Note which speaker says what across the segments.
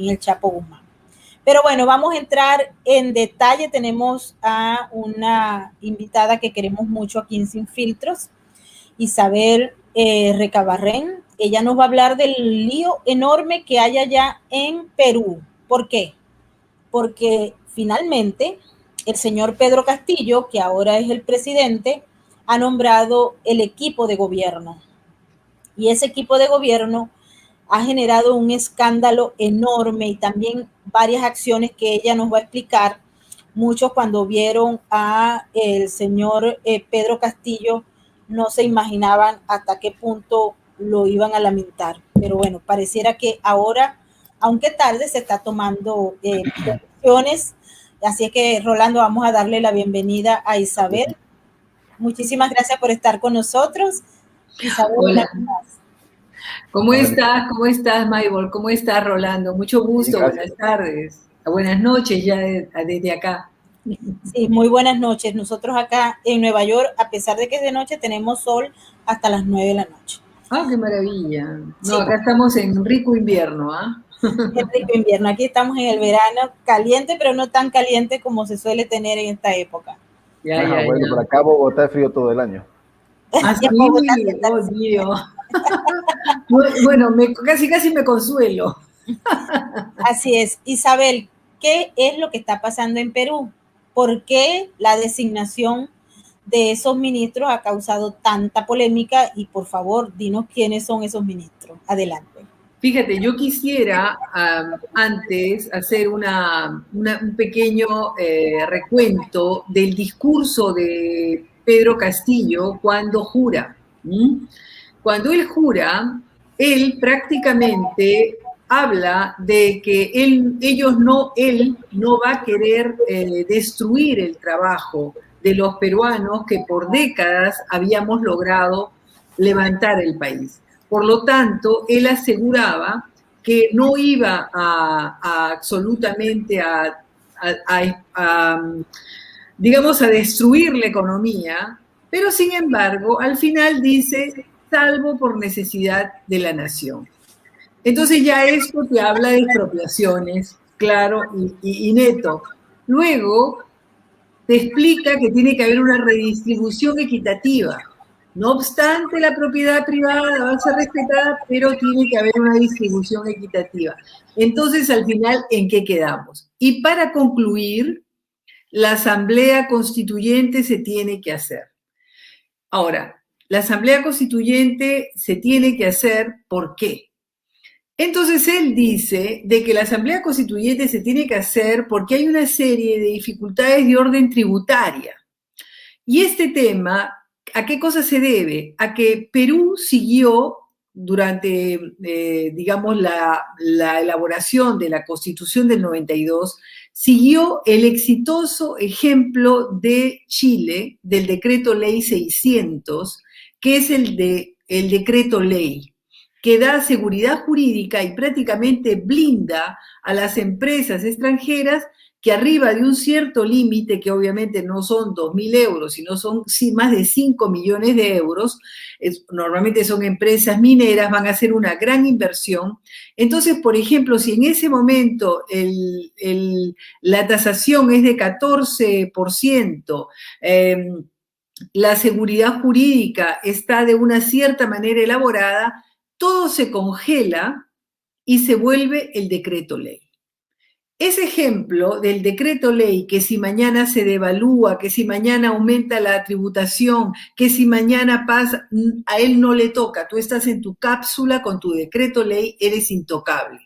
Speaker 1: en el Chapo Guzmán. Pero bueno, vamos a entrar en detalle. Tenemos a una invitada que queremos mucho aquí en Sin Filtros, Isabel Recabarren. Ella nos va a hablar del lío enorme que hay allá en Perú. ¿Por qué? Porque finalmente el señor Pedro Castillo, que ahora es el presidente, ha nombrado el equipo de gobierno. Y ese equipo de gobierno ha generado un escándalo enorme y también varias acciones que ella nos va a explicar. Muchos cuando vieron a el señor Pedro Castillo no se imaginaban hasta qué punto lo iban a lamentar. Pero bueno, pareciera que ahora, aunque tarde, se está tomando decisiones. Así es que, Rolando, vamos a darle la bienvenida a Isabel. Muchísimas gracias por estar con nosotros. Isabel,
Speaker 2: hola. ¿Cómo estás? ¿Cómo estás, Maybol? ¿Cómo estás, Rolando? Mucho gusto, buenas tardes. Buenas noches ya desde acá.
Speaker 1: Sí, muy buenas noches. Nosotros acá en Nueva York, a pesar de que es de noche, tenemos sol hasta las 9 de la noche.
Speaker 2: Ah, qué maravilla. No, sí. Acá estamos en rico invierno, ¿ah?
Speaker 1: En rico invierno. Aquí estamos en el verano caliente, pero no tan caliente como se suele tener en esta época.
Speaker 3: Bueno, por acá Bogotá es frío todo el año.
Speaker 2: Ah, sí, oh Dios. Bueno, casi me consuelo.
Speaker 1: Así es. Isabel, ¿qué es lo que está pasando en Perú? ¿Por qué la designación de esos ministros ha causado tanta polémica? Y por favor, dinos quiénes son esos ministros. Adelante.
Speaker 2: Fíjate, yo quisiera antes hacer un pequeño recuento del discurso de Pedro Castillo cuando jura. Cuando él jura, él prácticamente habla de que él no va a querer destruir el trabajo de los peruanos que por décadas habíamos logrado levantar el país. Por lo tanto, él aseguraba que no iba absolutamente digamos, a destruir la economía, pero sin embargo, al final dice, salvo por necesidad de la nación. Entonces ya esto te habla de expropiaciones, claro y neto. Luego te explica que tiene que haber una redistribución equitativa. No obstante, la propiedad privada va a ser respetada, pero tiene que haber una distribución equitativa. Entonces, al final, ¿en qué quedamos? Y para concluir, la Asamblea Constituyente se tiene que hacer. Ahora, la Asamblea Constituyente se tiene que hacer, ¿por qué? Entonces él dice de que la Asamblea Constituyente se tiene que hacer porque hay una serie de dificultades de orden tributaria. Y este tema, ¿a qué cosa se debe? A que Perú siguió durante, digamos, la elaboración de la Constitución del 92, siguió el exitoso ejemplo de Chile, del decreto ley 600, que es el decreto ley, que da seguridad jurídica y prácticamente blinda a las empresas extranjeras que arriba de un cierto límite, que obviamente no son 2.000 euros, sino son más de 5 millones de euros, normalmente son empresas mineras, van a hacer una gran inversión. Entonces, por ejemplo, si en ese momento la tasación es de 14%, la seguridad jurídica está de una cierta manera elaborada, todo se congela y se vuelve el decreto ley. Ese ejemplo del decreto ley, que si mañana se devalúa, que si mañana aumenta la tributación, que si mañana pasa, a él no le toca, tú estás en tu cápsula con tu decreto ley, eres intocable.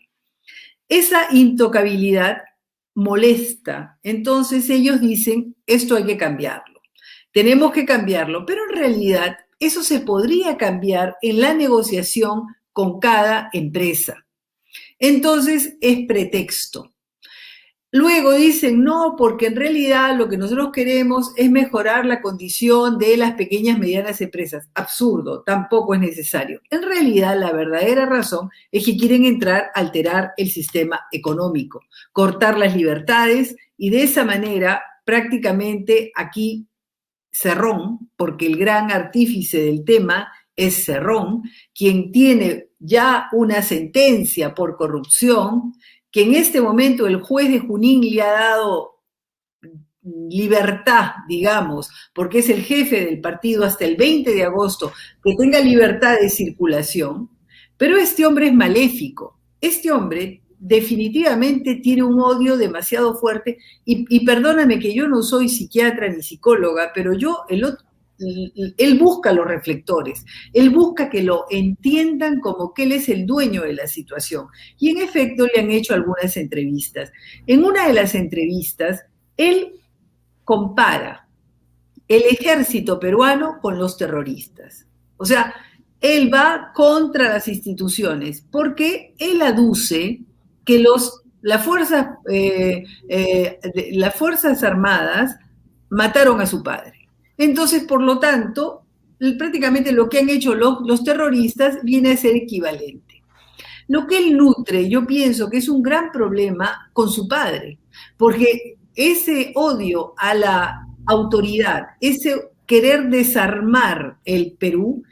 Speaker 2: Esa intocabilidad molesta, entonces ellos dicen, esto hay que cambiarlo, tenemos que cambiarlo, pero en realidad eso se podría cambiar en la negociación con cada empresa. Entonces es pretexto. Luego dicen, no, porque en realidad lo que nosotros queremos es mejorar la condición de las pequeñas y medianas empresas. Absurdo, tampoco es necesario. En realidad, la verdadera razón es que quieren entrar a alterar el sistema económico, cortar las libertades y de esa manera prácticamente aquí Cerrón, porque el gran artífice del tema es Cerrón, quien tiene ya una sentencia por corrupción, que en este momento el juez de Junín le ha dado libertad, digamos, porque es el jefe del partido hasta el 20 de agosto, que tenga libertad de circulación, pero este hombre es maléfico. Este hombre definitivamente tiene un odio demasiado fuerte, y perdóname que yo no soy psiquiatra ni psicóloga, pero él busca los reflectores, él busca que lo entiendan como que él es el dueño de la situación. Y en efecto le han hecho algunas entrevistas. En una de las entrevistas, él compara el ejército peruano con los terroristas. O sea, él va contra las instituciones porque él aduce que las Fuerzas Armadas mataron a su padre. Entonces, por lo tanto, prácticamente lo que han hecho los terroristas viene a ser equivalente. Lo que él nutre, yo pienso que es un gran problema con su padre, porque ese odio a la autoridad, ese querer desarmar el Perú,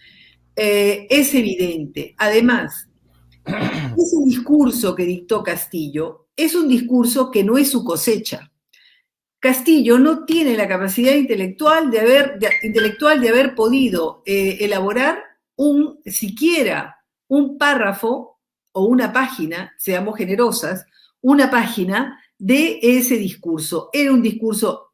Speaker 2: es evidente. Además, ese discurso que dictó Castillo es un discurso que no es su cosecha. Castillo no tiene la capacidad intelectual de haber podido elaborar siquiera un párrafo o una página, seamos generosas, una página de ese discurso. Era un discurso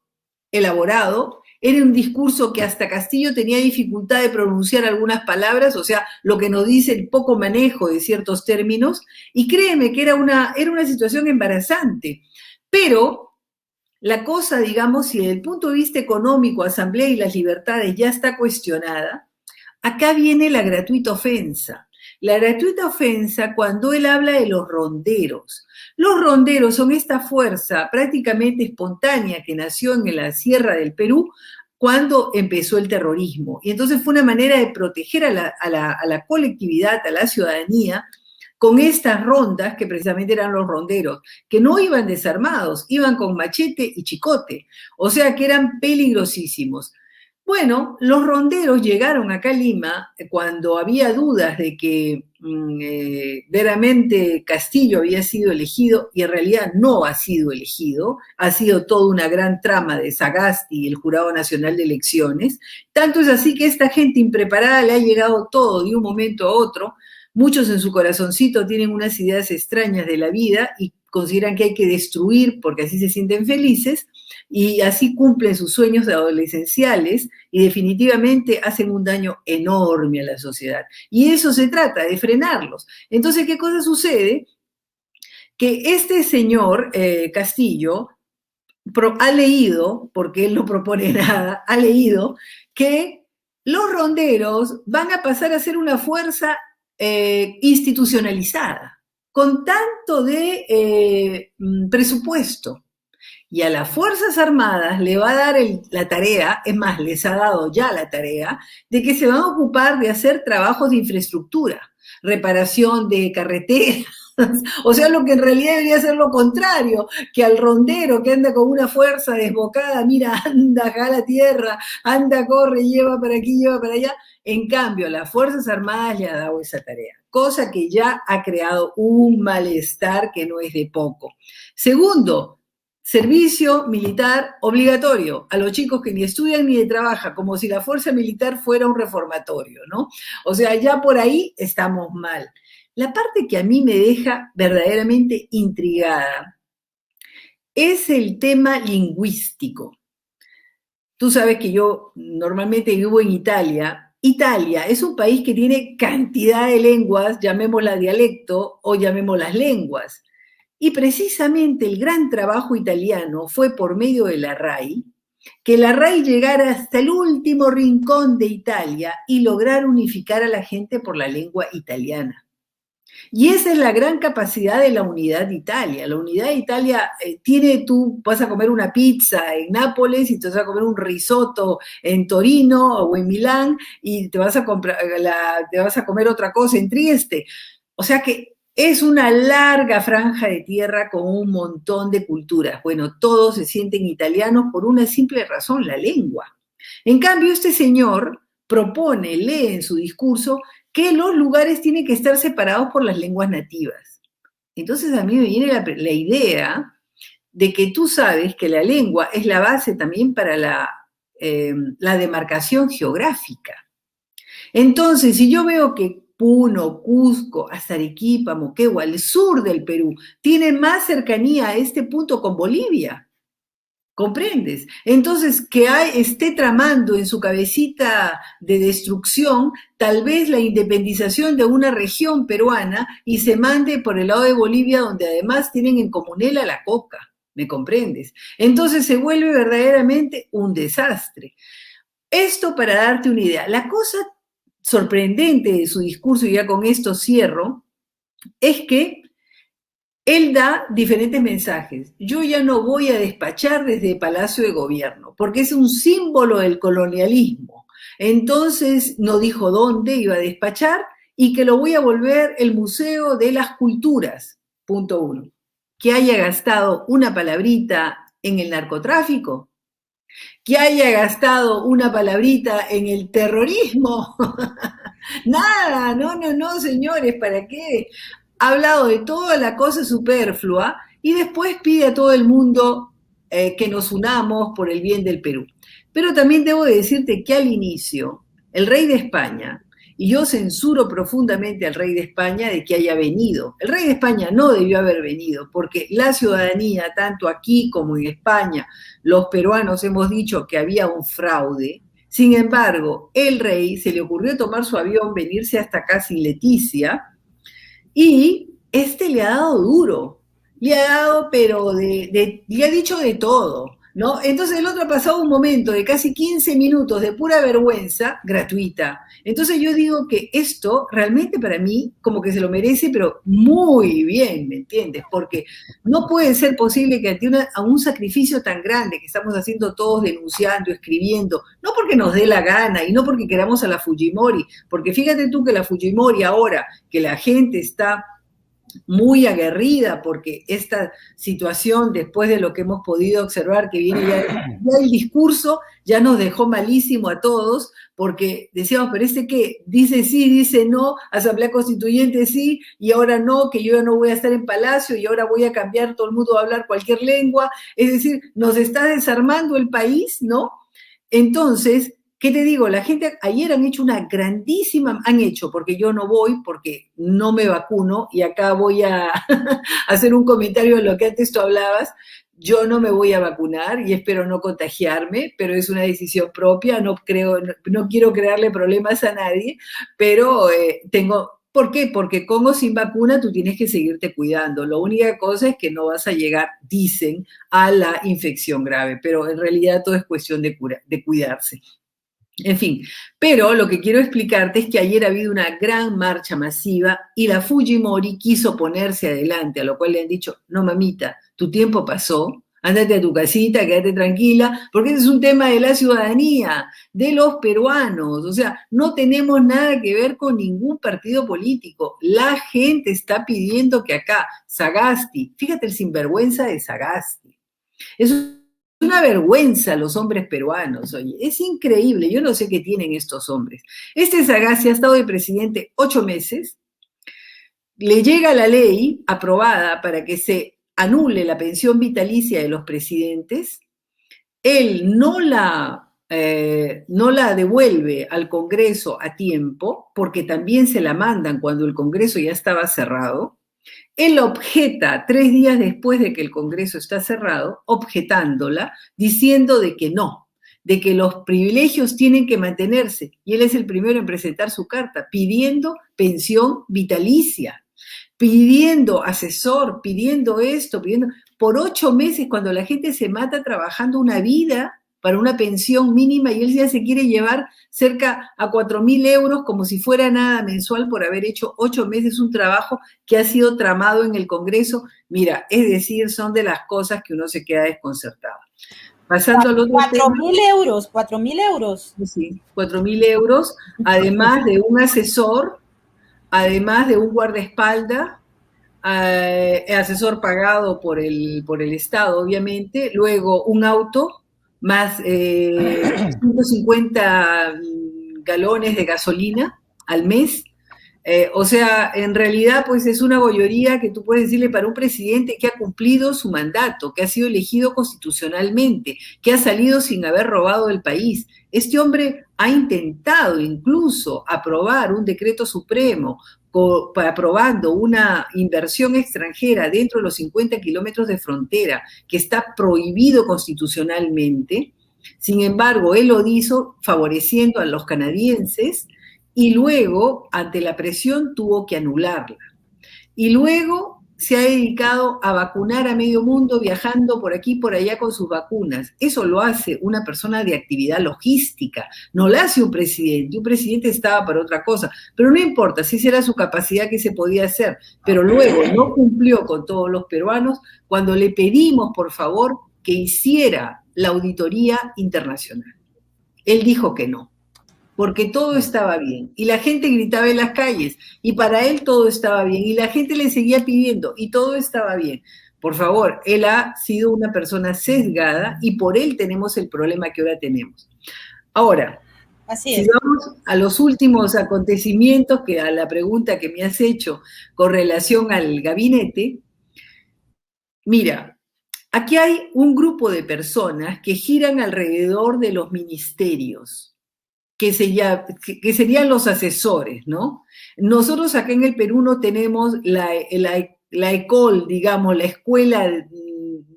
Speaker 2: elaborado, era un discurso que hasta Castillo tenía dificultad de pronunciar algunas palabras, o sea, lo que nos dice el poco manejo de ciertos términos, y créeme que era una situación embarazante. Pero la cosa, digamos, si desde el punto de vista económico, asamblea y las libertades ya está cuestionada, acá viene la gratuita ofensa. La gratuita ofensa cuando él habla de los ronderos. Los ronderos son esta fuerza prácticamente espontánea que nació en la sierra del Perú cuando empezó el terrorismo. Y entonces fue una manera de proteger a la colectividad, a la ciudadanía, con estas rondas que precisamente eran los ronderos, que no iban desarmados, iban con machete y chicote, o sea que eran peligrosísimos. Bueno, los ronderos llegaron acá a Lima cuando había dudas de que veramente Castillo había sido elegido, y en realidad no ha sido elegido, ha sido toda una gran trama de Sagasti y el Jurado Nacional de Elecciones. Tanto es así que esta gente impreparada le ha llegado todo de un momento a otro. Muchos en su corazoncito tienen unas ideas extrañas de la vida y consideran que hay que destruir porque así se sienten felices, y así cumplen sus sueños adolescenciales y definitivamente hacen un daño enorme a la sociedad. Y eso se trata, de frenarlos. Entonces, ¿qué cosa sucede? Que este señor Castillo ha leído, porque él no propone nada, ha leído que los ronderos van a pasar a ser una fuerza institucionalizada, con tanto de presupuesto. Y a las Fuerzas Armadas le va a dar la tarea, es más, les ha dado ya la tarea, de que se van a ocupar de hacer trabajos de infraestructura, reparación de carreteras, o sea, lo que en realidad debería ser lo contrario, que al rondero que anda con una fuerza desbocada, mira, anda, jala tierra, anda, corre, lleva para aquí, lleva para allá. En cambio, a las Fuerzas Armadas le ha dado esa tarea, cosa que ya ha creado un malestar que no es de poco. Segundo, servicio militar obligatorio a los chicos que ni estudian ni trabajan, como si la fuerza militar fuera un reformatorio, ¿no? O sea, ya por ahí estamos mal. La parte que a mí me deja verdaderamente intrigada es el tema lingüístico. Tú sabes que yo normalmente vivo en Italia. Italia es un país que tiene cantidad de lenguas, llamémosla dialecto o llamémoslas lenguas. Y precisamente el gran trabajo italiano fue por medio de la RAI, que la RAI llegara hasta el último rincón de Italia y lograr unificar a la gente por la lengua italiana. Y esa es la gran capacidad de la Unidad de Italia. La Unidad de Italia tú vas a comer una pizza en Nápoles y te vas a comer un risotto en Torino o en Milán y te vas a comer otra cosa en Trieste. O sea que es una larga franja de tierra con un montón de culturas. Bueno, todos se sienten italianos por una simple razón, la lengua. En cambio, este señor lee en su discurso que los lugares tienen que estar separados por las lenguas nativas. Entonces a mí me viene la idea de que tú sabes que la lengua es la base también para la demarcación geográfica. Entonces, si yo veo que Puno, Cusco, hasta Arequipa, Moquegua, el sur del Perú, tienen más cercanía a este punto con Bolivia, ¿comprendes? Entonces, que esté tramando en su cabecita de destrucción tal vez la independización de una región peruana y se mande por el lado de Bolivia, donde además tienen en comunela la coca, ¿me comprendes? Entonces se vuelve verdaderamente un desastre. Esto para darte una idea. La cosa sorprendente de su discurso, y ya con esto cierro, es que él da diferentes mensajes. Yo ya no voy a despachar desde el Palacio de Gobierno, porque es un símbolo del colonialismo. Entonces no dijo dónde iba a despachar y que lo voy a volver el Museo de las Culturas, punto 1. Que haya gastado una palabrita en el narcotráfico, que haya gastado una palabrita en el terrorismo. Nada, no, señores, ¿para qué? Ha hablado de toda la cosa superflua y después pide a todo el mundo que nos unamos por el bien del Perú. Pero también debo decirte que al inicio, el rey de España, y yo censuro profundamente al rey de España de que haya venido. El rey de España no debió haber venido, porque la ciudadanía, tanto aquí como en España, los peruanos hemos dicho que había un fraude. Sin embargo, el rey se le ocurrió tomar su avión, venirse hasta acá sin Leticia, y le ha dado duro, le ha dado, pero le ha dicho de todo, ¿no? Entonces el otro ha pasado un momento de casi 15 minutos de pura vergüenza gratuita. Entonces yo digo que esto realmente para mí como que se lo merece, pero muy bien, ¿me entiendes? Porque no puede ser posible que a un sacrificio tan grande que estamos haciendo todos denunciando, escribiendo, no porque nos dé la gana y no porque queramos a la Fujimori, porque fíjate tú que la Fujimori ahora, que la gente está muy aguerrida porque esta situación, después de lo que hemos podido observar, que viene ya el discurso, ya nos dejó malísimo a todos, porque decíamos, pero ¿qué? Dice sí, dice no, Asamblea Constituyente sí, y ahora no, que yo ya no voy a estar en Palacio, y ahora voy a cambiar, todo el mundo va a hablar cualquier lengua, es decir, nos está desarmando el país, ¿no? Entonces, ¿qué te digo? La gente ayer han hecho, porque yo no voy, porque no me vacuno, y acá voy a hacer un comentario de lo que antes tú hablabas. Yo no me voy a vacunar y espero no contagiarme, pero es una decisión propia, no quiero crearle problemas a nadie, pero ¿por qué? Porque con o sin vacuna tú tienes que seguirte cuidando. La única cosa es que no vas a llegar, dicen, a la infección grave, pero en realidad todo es cuestión de cuidarse. En fin, pero lo que quiero explicarte es que ayer ha habido una gran marcha masiva y la Fujimori quiso ponerse adelante, a lo cual le han dicho, no mamita, tu tiempo pasó, ándate a tu casita, quédate tranquila, porque ese es un tema de la ciudadanía, de los peruanos, o sea, no tenemos nada que ver con ningún partido político, la gente está pidiendo que acá, Sagasti, fíjate el sinvergüenza de Sagasti, es una vergüenza los hombres peruanos, oye, es increíble, yo no sé qué tienen estos hombres. Sagasti ha estado de presidente 8 meses, le llega la ley aprobada para que se anule la pensión vitalicia de los presidentes, él no la devuelve al Congreso a tiempo, porque también se la mandan cuando el Congreso ya estaba cerrado. Él objeta 3 días después de que el Congreso está cerrado, objetándola, diciendo de que no, de que los privilegios tienen que mantenerse. Y él es el primero en presentar su carta, pidiendo pensión vitalicia, pidiendo asesor, pidiendo esto, pidiendo por 8 meses, cuando la gente se mata trabajando una vida para una pensión mínima y él ya se quiere llevar cerca a 4.000 euros como si fuera nada mensual por haber hecho 8 meses un trabajo que ha sido tramado en el Congreso. Mira, es decir, son de las cosas que uno se queda desconcertado. Pasando al otro
Speaker 1: 4.000 euros, 4.000 euros.
Speaker 2: Sí, 4.000 euros, además de un asesor, además de un guardaespaldas, asesor pagado por el Estado, obviamente, luego un auto, más 150 galones de gasolina al mes, O sea, en realidad, pues es una gollería que tú puedes decirle para un presidente que ha cumplido su mandato, que ha sido elegido constitucionalmente, que ha salido sin haber robado el país. Este hombre ha intentado incluso aprobar un decreto supremo aprobando una inversión extranjera dentro de los 50 kilómetros de frontera que está prohibido constitucionalmente. Sin embargo, él lo hizo favoreciendo a los canadienses y luego, ante la presión, tuvo que anularla. Y luego se ha dedicado a vacunar a medio mundo, viajando por aquí y por allá con sus vacunas. Eso lo hace una persona de actividad logística, no lo hace un presidente. Un presidente estaba para otra cosa, pero no importa, si esa era su capacidad que se podía hacer. Pero luego no cumplió con todos los peruanos cuando le pedimos, por favor, que hiciera la auditoría internacional. Él dijo que no, porque todo estaba bien, y la gente gritaba en las calles, y para él todo estaba bien, y la gente le seguía pidiendo, y todo estaba bien. Por favor, él ha sido una persona sesgada, y por él tenemos el problema que ahora tenemos. Ahora, si vamos a los últimos acontecimientos, que a la pregunta que me has hecho con relación al gabinete, mira, aquí hay un grupo de personas que giran alrededor de los ministerios, que serían los asesores, ¿no? Nosotros acá en el Perú no tenemos la école, digamos, la escuela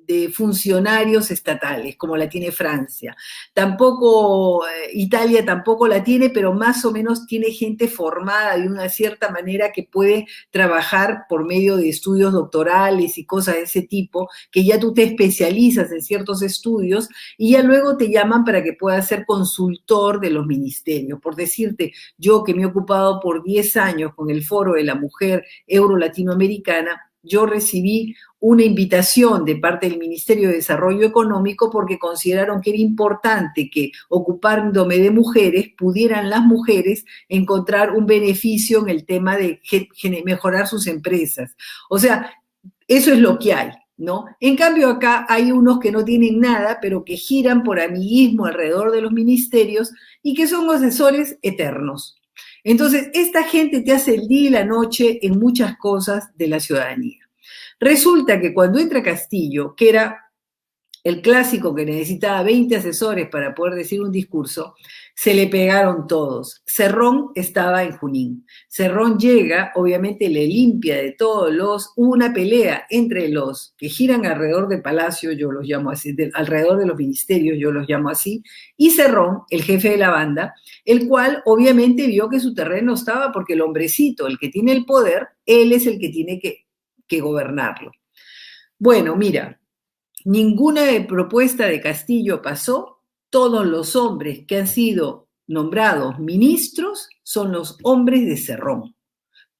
Speaker 2: de funcionarios estatales, como la tiene Francia. Tampoco, Italia tampoco la tiene, pero más o menos tiene gente formada de una cierta manera que puede trabajar por medio de estudios doctorales y cosas de ese tipo, que ya tú te especializas en ciertos estudios y ya luego te llaman para que puedas ser consultor de los ministerios. Por decirte, yo que me he ocupado por 10 años con el Foro de la Mujer Euro-Latinoamericana, yo recibí una invitación de parte del Ministerio de Desarrollo Económico porque consideraron que era importante que, ocupándome de mujeres, pudieran las mujeres encontrar un beneficio en el tema de mejorar sus empresas. O sea, eso es lo que hay, ¿no? En cambio, acá hay unos que no tienen nada, pero que giran por amiguismo alrededor de los ministerios y que son asesores eternos. Entonces, esta gente te hace el día y la noche en muchas cosas de la ciudadanía. Resulta que cuando entra Castillo, que era el clásico que necesitaba 20 asesores para poder decir un discurso, se le pegaron todos. Cerrón estaba en Junín. Cerrón llega, obviamente le limpia de todos hubo una pelea entre los que giran alrededor del palacio, yo los llamo así, alrededor de los ministerios, yo los llamo así, y Cerrón, el jefe de la banda, el cual obviamente vio que su terreno estaba porque el hombrecito, el que tiene el poder, él es el que tiene que gobernarlo. Bueno, mira, ninguna propuesta de Castillo pasó. Todos los hombres que han sido nombrados ministros son los hombres de Cerrón.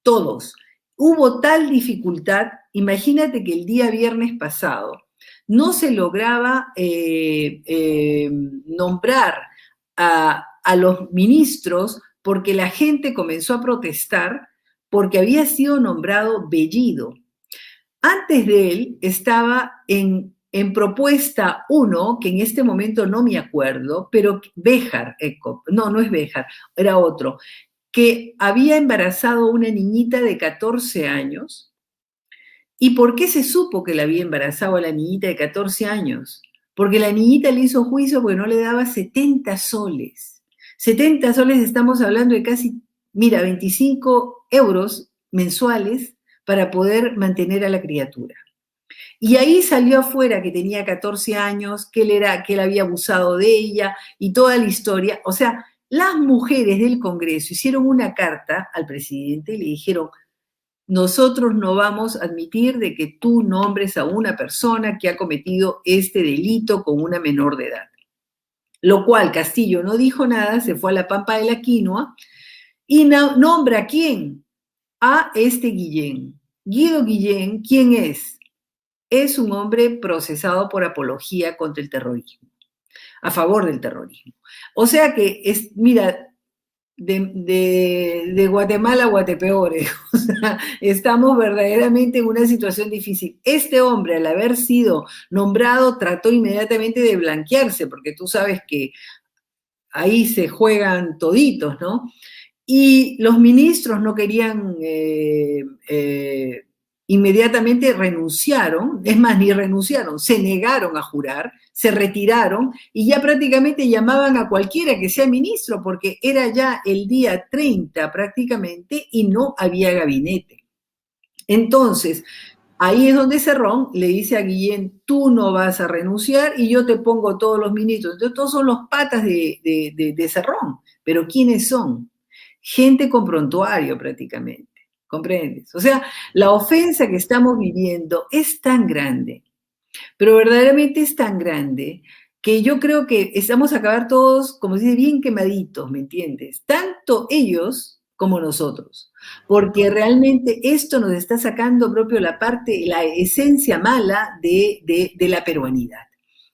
Speaker 2: Todos. Hubo tal dificultad, imagínate que el día viernes pasado no se lograba nombrar a los ministros porque la gente comenzó a protestar porque había sido nombrado Bellido. Antes de él estaba en propuesta 1, que en este momento no me acuerdo, pero Béjar, no es Béjar, era otro, que había embarazado una niñita de 14 años. ¿Y por qué se supo que la había embarazado a la niñita de 14 años? Porque la niñita le hizo juicio porque no le daba 70 soles. 70 soles, estamos hablando de casi, 25 euros mensuales para poder mantener a la criatura. Y ahí salió afuera que tenía 14 años, que él había abusado de ella y toda la historia. O sea, las mujeres del Congreso hicieron una carta al presidente y le dijeron: nosotros no vamos a admitir de que tú nombres a una persona que ha cometido este delito con una menor de edad. Lo cual Castillo no dijo nada, se fue a la pampa de la quinoa y nombra ¿a quién? A Guillén. Guido Guillén, ¿quién es? Es un hombre procesado por apología contra el terrorismo, a favor del terrorismo. O sea que, mira, de Guatemala a Guatepeores, o sea, estamos verdaderamente en una situación difícil. Este hombre, al haber sido nombrado, trató inmediatamente de blanquearse, porque tú sabes que ahí se juegan toditos, ¿no? y los ministros no querían, inmediatamente renunciaron, es más, ni renunciaron, se negaron a jurar, se retiraron y ya prácticamente llamaban a cualquiera que sea ministro, porque era ya el día 30 prácticamente y no había gabinete. Entonces, ahí es donde Cerrón le dice a Guillén, tú no vas a renunciar y yo te pongo todos los ministros. Entonces, todos son los patas de Cerrón. Pero ¿quiénes son? Gente con prontuario prácticamente. ¿Comprendes? O sea, la ofensa que estamos viviendo es tan grande, pero verdaderamente es tan grande que yo creo que estamos a acabar todos, como se dice, bien quemaditos, ¿me entiendes? Tanto ellos como nosotros, porque realmente esto nos está sacando propio la parte, la esencia mala de la peruanidad.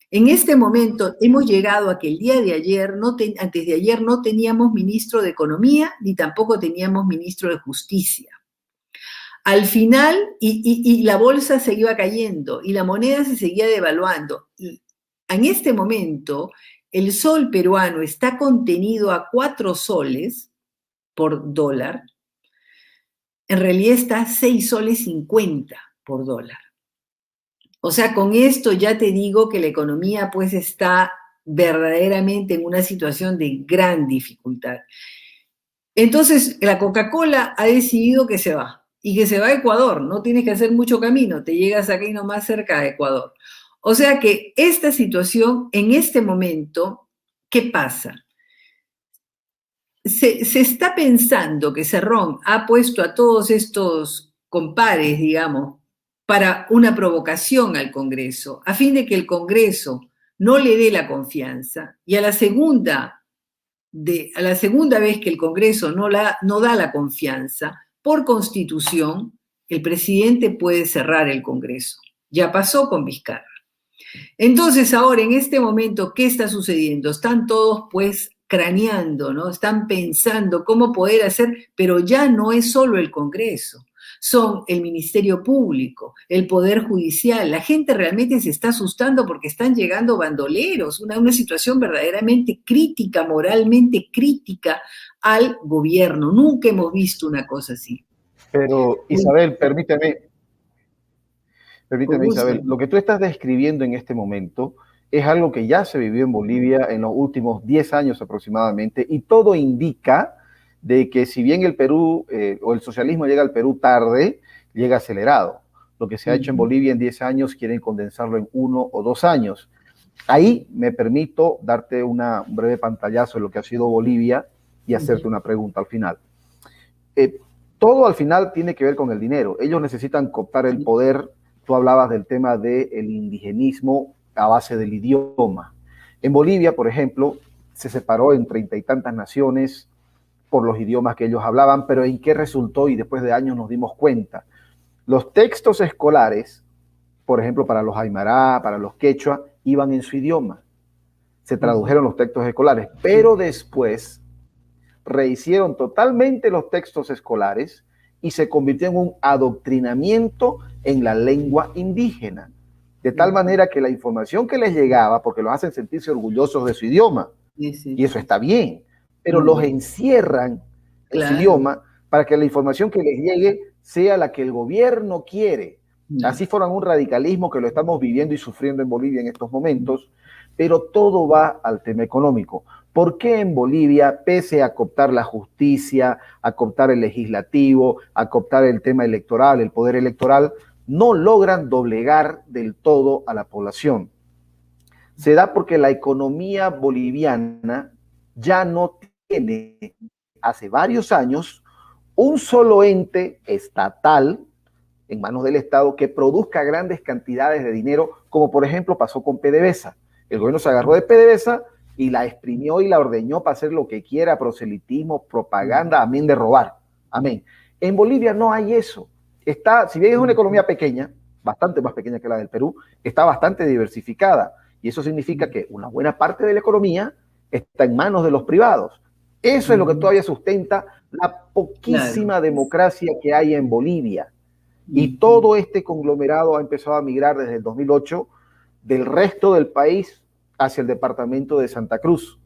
Speaker 2: En este momento hemos llegado a que el día de ayer, antes de ayer, no teníamos ministro de Economía ni tampoco teníamos ministro de Justicia. Al final, y la bolsa se iba cayendo y la moneda se seguía devaluando. Y en este momento, el sol peruano está contenido a 4 soles por dólar. En realidad está a 6 soles 50 por dólar. O sea, con esto ya te digo que la economía pues está verdaderamente en una situación de gran dificultad. Entonces, la Coca-Cola ha decidido que se va. Y que se va a Ecuador, no tienes que hacer mucho camino, te llegas aquí nomás cerca de Ecuador. O sea que esta situación, en este momento, ¿qué pasa? Se está pensando que Cerrón ha puesto a todos estos compares, digamos, para una provocación al Congreso, a fin de que el Congreso no le dé la confianza, y a la segunda vez que el Congreso no da la confianza, por Constitución, el presidente puede cerrar el Congreso. Ya pasó con Vizcarra. Entonces, ahora, en este momento, ¿qué está sucediendo? Están todos, pues, craneando, ¿no? Están pensando cómo poder hacer, pero ya no es solo el Congreso, son el Ministerio Público, el Poder Judicial. La gente realmente se está asustando porque están llegando bandoleros, una situación verdaderamente crítica, moralmente crítica al gobierno. Nunca hemos visto una cosa así.
Speaker 3: Pero, Isabel, permíteme, Isabel, lo que tú estás describiendo en este momento es algo que ya se vivió en Bolivia en los últimos 10 años aproximadamente, y todo indica de que si bien el Perú o el socialismo llega al Perú tarde, llega acelerado. Lo que se ha hecho en Bolivia en 10 años quieren condensarlo en 1 o 2 años. Ahí me permito darte un breve pantallazo de lo que ha sido Bolivia y hacerte una pregunta al final. Todo al final tiene que ver con el dinero. Ellos necesitan cooptar el poder. Tú hablabas del tema del indigenismo a base del idioma. En Bolivia, por ejemplo, se separó en 30 y tantas naciones por los idiomas que ellos hablaban, pero ¿en qué resultó? Y después de años nos dimos cuenta. Los textos escolares, por ejemplo, para los aymara, para los quechua, iban en su idioma. Se tradujeron los textos escolares, pero después rehicieron totalmente los textos escolares y se convirtió en un adoctrinamiento en la lengua indígena. De tal manera que la información que les llegaba, porque los hacen sentirse orgullosos de su idioma, y eso está bien, pero los encierran en su idioma para que la información que les llegue sea la que el gobierno quiere. Así forman un radicalismo que lo estamos viviendo y sufriendo en Bolivia en estos momentos, pero todo va al tema económico. ¿Por qué en Bolivia, pese a cooptar la justicia, a cooptar el legislativo, a cooptar el tema electoral, el poder electoral, no logran doblegar del todo a la población? Se da porque la economía boliviana ya no tiene, hace varios años, un solo ente estatal en manos del Estado que produzca grandes cantidades de dinero, como por ejemplo pasó con PDVSA. El gobierno se agarró de PDVSA y la exprimió y la ordeñó para hacer lo que quiera, proselitismo, propaganda, amén de robar. Amén. En Bolivia no hay eso. Está, si bien es una economía pequeña, bastante más pequeña que la del Perú, está bastante diversificada. Y eso significa que una buena parte de la economía está en manos de los privados. Eso es lo que todavía sustenta la poquísima democracia que hay en Bolivia. Y todo este conglomerado ha empezado a migrar desde el 2008 del resto del país hacia el departamento de Santa Cruz.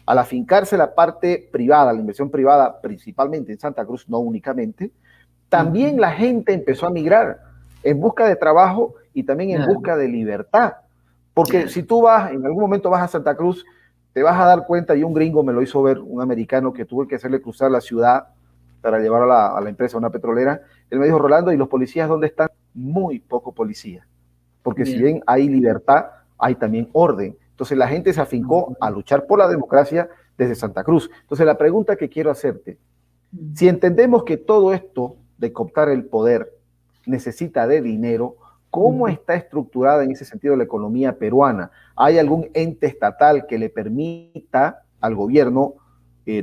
Speaker 3: al afincarse la parte privada, la inversión privada, principalmente en Santa Cruz, no únicamente, también la gente empezó a migrar en busca de trabajo y también en busca de libertad. Porque si tú vas, en algún momento vas a Santa Cruz, te vas a dar cuenta, y un gringo me lo hizo ver, un americano que tuvo que hacerle cruzar la ciudad para llevar a la empresa, a una petrolera. Él me dijo, Rolando, ¿y los policías dónde están? Muy poco policía. Porque si bien hay libertad, hay también orden. Entonces la gente se afincó a luchar por la democracia desde Santa Cruz. Entonces la pregunta que quiero hacerte, si entendemos que todo esto de cooptar el poder necesita de dinero, ¿cómo está estructurada en ese sentido la economía peruana? ¿Hay algún ente estatal que le permita al gobierno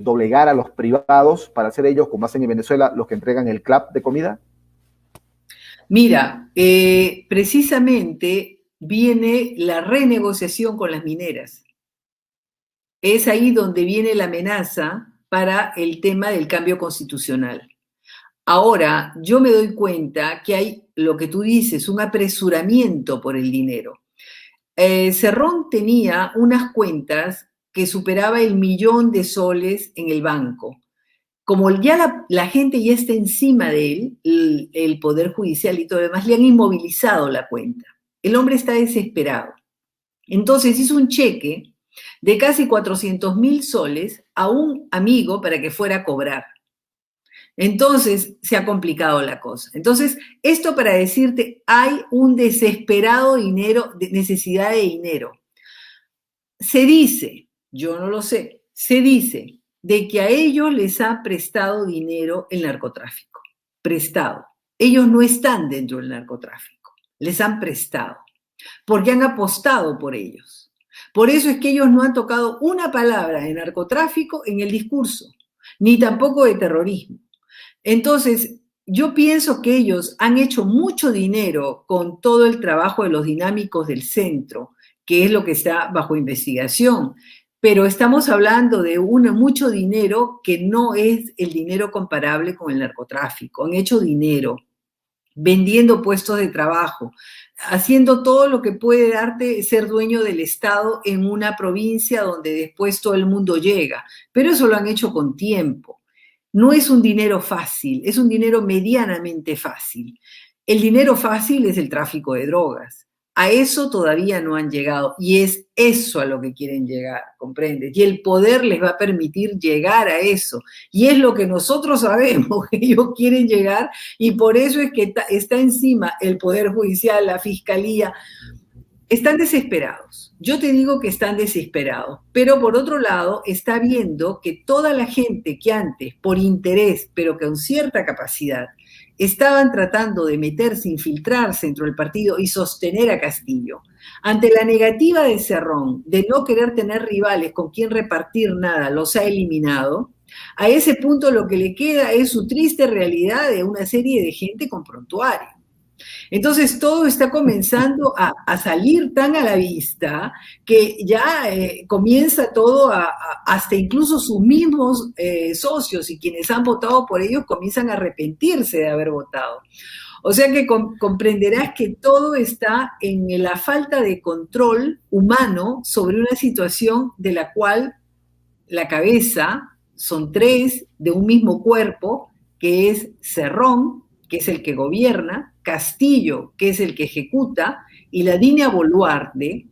Speaker 3: doblegar a los privados para ser ellos, como hacen en Venezuela, los que entregan el clap de comida?
Speaker 2: Mira, precisamente viene la renegociación con las mineras. Es ahí donde viene la amenaza para el tema del cambio constitucional. Ahora, yo me doy cuenta que hay, lo que tú dices, un apresuramiento por el dinero. Cerrón tenía unas cuentas que superaba el 1.000.000 de soles en el banco. Como ya la gente ya está encima de él, el Poder Judicial y todo lo demás, le han inmovilizado la cuenta. El hombre está desesperado. Entonces hizo un cheque de casi 400.000 soles a un amigo para que fuera a cobrar. Entonces se ha complicado la cosa. Entonces, esto para decirte, hay un desesperado necesidad de dinero. Se dice, yo no lo sé, se dice de que a ellos les ha prestado dinero el narcotráfico. Prestado. Ellos no están dentro del narcotráfico. Les han prestado. Porque han apostado por ellos. Por eso es que ellos no han tocado una palabra de narcotráfico en el discurso, ni tampoco de terrorismo. Entonces, yo pienso que ellos han hecho mucho dinero con todo el trabajo de los dinámicos del centro, que es lo que está bajo investigación, pero estamos hablando de mucho dinero que no es el dinero comparable con el narcotráfico. Han hecho dinero vendiendo puestos de trabajo, haciendo todo lo que puede darte ser dueño del Estado en una provincia donde después todo el mundo llega, pero eso lo han hecho con tiempo. No es un dinero fácil, es un dinero medianamente fácil. El dinero fácil es el tráfico de drogas. A eso todavía no han llegado y es eso a lo que quieren llegar, ¿comprendes? Y el poder les va a permitir llegar a eso. Y es lo que nosotros sabemos que ellos quieren llegar y por eso es que está encima el Poder Judicial, la Fiscalía. Están desesperados. Yo te digo que están desesperados, pero por otro lado está viendo que toda la gente que antes, por interés, pero con cierta capacidad, estaban tratando de meterse, infiltrarse dentro del partido y sostener a Castillo. Ante la negativa de Cerrón de no querer tener rivales con quien repartir nada, los ha eliminado. A ese punto lo que le queda es su triste realidad de una serie de gente con prontuario. Entonces todo está comenzando a salir tan a la vista que ya comienza todo hasta incluso sus mismos socios y quienes han votado por ellos comienzan a arrepentirse de haber votado. O sea que comprenderás que todo está en la falta de control humano sobre una situación de la cual la cabeza son tres de un mismo cuerpo, que es Cerrón, que es el que gobierna, Castillo, que es el que ejecuta, y la Dina Boluarte,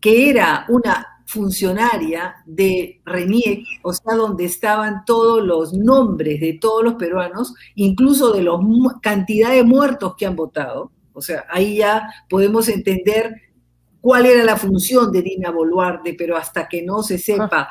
Speaker 2: que era una funcionaria de RENIEC, o sea, donde estaban todos los nombres de todos los peruanos, incluso de la cantidad de muertos que han votado. O sea, ahí ya podemos entender cuál era la función de Dina Boluarte, pero hasta que no se sepa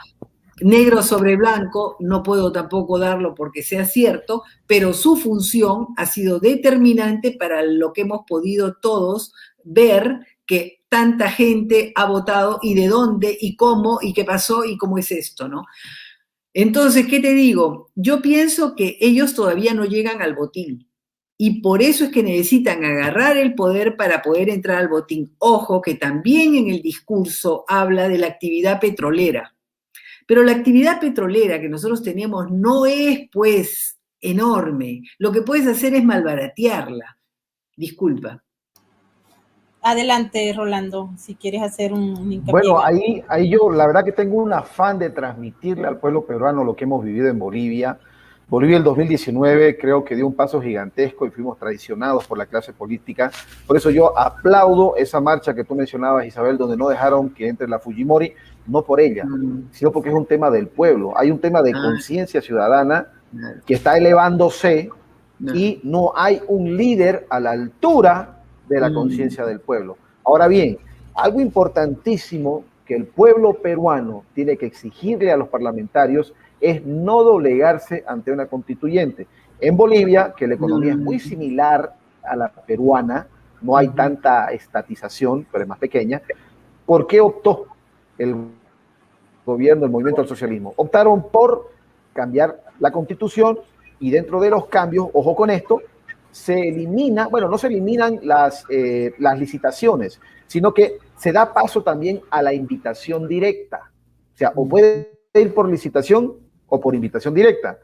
Speaker 2: negro sobre blanco, no puedo tampoco darlo porque sea cierto, pero su función ha sido determinante para lo que hemos podido todos ver, que tanta gente ha votado y de dónde y cómo y qué pasó y cómo es esto, ¿no? Entonces, ¿qué te digo? Yo pienso que ellos todavía no llegan al botín y por eso es que necesitan agarrar el poder para poder entrar al botín. Ojo, que también en el discurso habla de la actividad petrolera. Pero la actividad petrolera que nosotros tenemos no es, pues, enorme. Lo que puedes hacer es malbaratearla. Disculpa.
Speaker 1: Adelante, Rolando, si quieres hacer un hincapié.
Speaker 3: Bueno, ahí yo la verdad que tengo un afán de transmitirle al pueblo peruano lo que hemos vivido en Bolivia. Bolivia el 2019 creo que dio un paso gigantesco y fuimos traicionados por la clase política. Por eso yo aplaudo esa marcha que tú mencionabas, Isabel, donde no dejaron que entre la Fujimori, no por ella, sino porque es un tema del pueblo. Hay un tema de conciencia ciudadana que está elevándose y no hay un líder a la altura de la conciencia del pueblo. Ahora bien, algo importantísimo que el pueblo peruano tiene que exigirle a los parlamentarios es no doblegarse ante una constituyente. En Bolivia, que la economía es muy similar a la peruana, no hay tanta estatización, pero es más pequeña, ¿por qué optó el gobierno, el movimiento al socialismo? Optaron por cambiar la constitución y dentro de los cambios, ojo con esto, se elimina, bueno, no se eliminan las licitaciones, sino que se da paso también a la invitación directa. O sea, o puede ir por licitación o por invitación directa.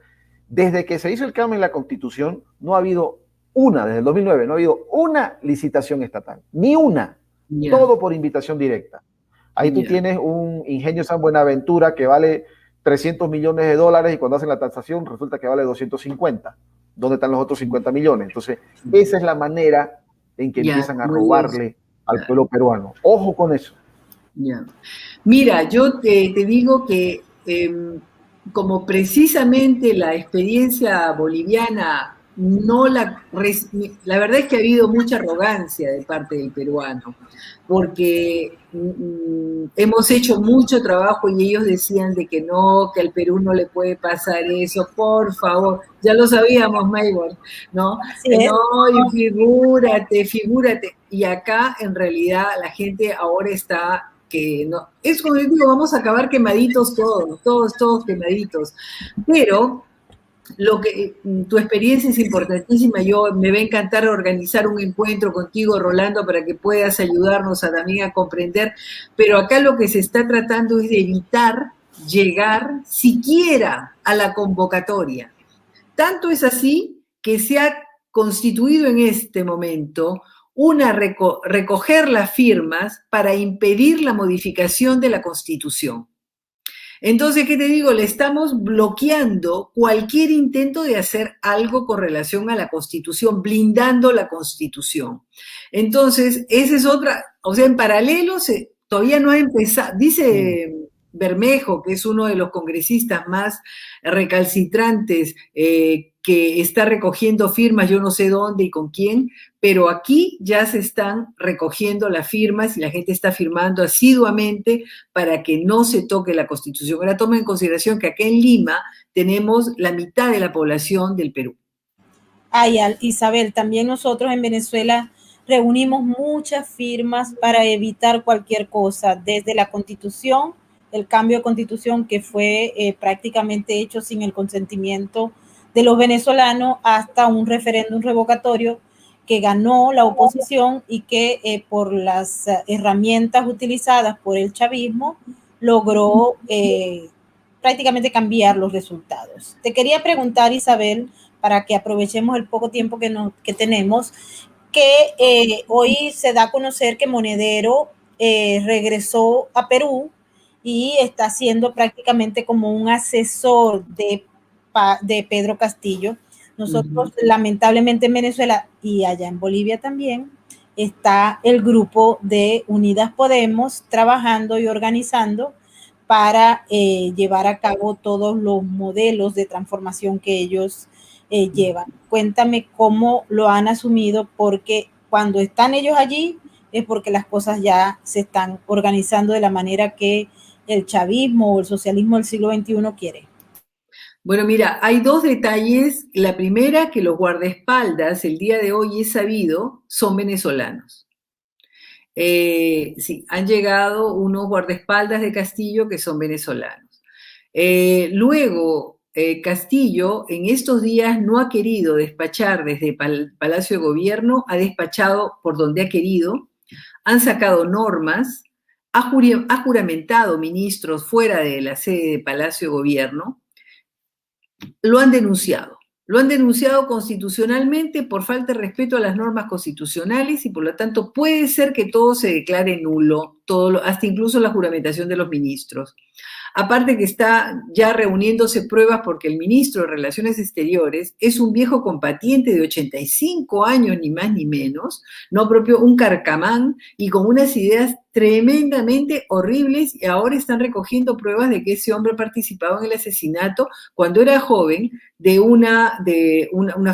Speaker 3: Desde que se hizo el cambio en la Constitución, no ha habido desde el 2009, no ha habido una licitación estatal, ni una, todo por invitación directa. Ahí tú tienes un Ingenio San Buenaventura que vale 300 millones de dólares y cuando hacen la tasación resulta que vale 250. ¿Dónde están los otros 50 millones? Entonces, esa es la manera en que empiezan a robarle al pueblo peruano. Ojo con eso.
Speaker 2: Mira, yo te digo que como precisamente la experiencia boliviana la verdad es que ha habido mucha arrogancia de parte del peruano, porque hemos hecho mucho trabajo y ellos decían de que no, que al Perú no le puede pasar eso, por favor, ya lo sabíamos, Maybor, ¿no? No, y figúrate, y acá en realidad la gente ahora está que no, es como digo, vamos a acabar quemaditos todos quemaditos, pero tu experiencia es importantísima. Me va a encantar organizar un encuentro contigo, Rolando, para que puedas ayudarnos también a comprender, pero acá lo que se está tratando es de evitar llegar siquiera a la convocatoria. Tanto es así que se ha constituido en este momento recoger las firmas para impedir la modificación de la Constitución. Entonces, ¿qué te digo? Le estamos bloqueando cualquier intento de hacer algo con relación a la Constitución, blindando la Constitución. Entonces, esa es otra, o sea, en paralelo todavía no ha empezado, dice Bermejo, que es uno de los congresistas más recalcitrantes, que está recogiendo firmas, yo no sé dónde y con quién, pero aquí ya se están recogiendo las firmas y la gente está firmando asiduamente para que no se toque la Constitución. Ahora toma en consideración que acá en Lima tenemos la mitad de la población del Perú.
Speaker 1: Ay, Isabel, también nosotros en Venezuela reunimos muchas firmas para evitar cualquier cosa, desde la Constitución, el cambio de Constitución que fue prácticamente hecho sin el consentimiento de los venezolanos, hasta un referéndum revocatorio que ganó la oposición y que por las herramientas utilizadas por el chavismo logró prácticamente cambiar los resultados. Te quería preguntar, Isabel, para que aprovechemos el poco tiempo que tenemos, que hoy se da a conocer que Monedero regresó a Perú y está siendo prácticamente como un asesor de Pedro Castillo. Nosotros, lamentablemente en Venezuela y allá en Bolivia también, está el grupo de Unidas Podemos trabajando y organizando para llevar a cabo todos los modelos de transformación que ellos llevan. Cuéntame cómo lo han asumido, porque cuando están ellos allí es porque las cosas ya se están organizando de la manera que el chavismo o el socialismo del siglo XXI quiere.
Speaker 2: Bueno, mira, hay dos detalles. La primera, que los guardaespaldas, el día de hoy es sabido, son venezolanos. Sí, han llegado unos guardaespaldas de Castillo que son venezolanos. Luego, Castillo en estos días no ha querido despachar desde Palacio de Gobierno, ha despachado por donde ha querido, han sacado normas, ha juramentado ministros fuera de la sede de Palacio de Gobierno, lo han denunciado. Lo han denunciado constitucionalmente por falta de respeto a las normas constitucionales y por lo tanto puede ser que todo se declare nulo, hasta incluso la juramentación de los ministros. Aparte que está ya reuniéndose pruebas porque el ministro de Relaciones Exteriores es un viejo combatiente de 85 años, ni más ni menos, no propio un carcamán y con unas ideas tremendamente horribles, y ahora están recogiendo pruebas de que ese hombre participaba en el asesinato cuando era joven de una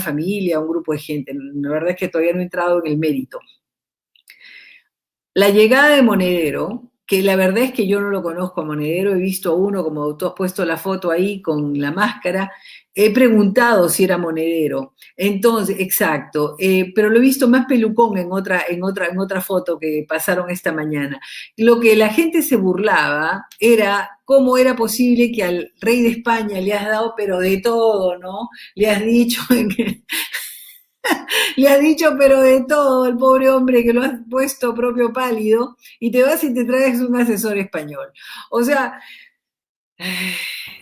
Speaker 2: familia, un grupo de gente. La verdad es que todavía no he entrado en el mérito. La llegada de Monedero, que la verdad es que yo no lo conozco a Monedero, he visto a uno, como tú has puesto la foto ahí con la máscara, he preguntado si era Monedero, entonces, exacto, pero lo he visto más pelucón en otra foto que pasaron esta mañana. Lo que la gente se burlaba era cómo era posible que al rey de España le has dado pero de todo, ¿no? Le has dicho le has dicho pero de todo al pobre hombre que lo has puesto propio pálido y te vas y te traes un asesor español. O sea...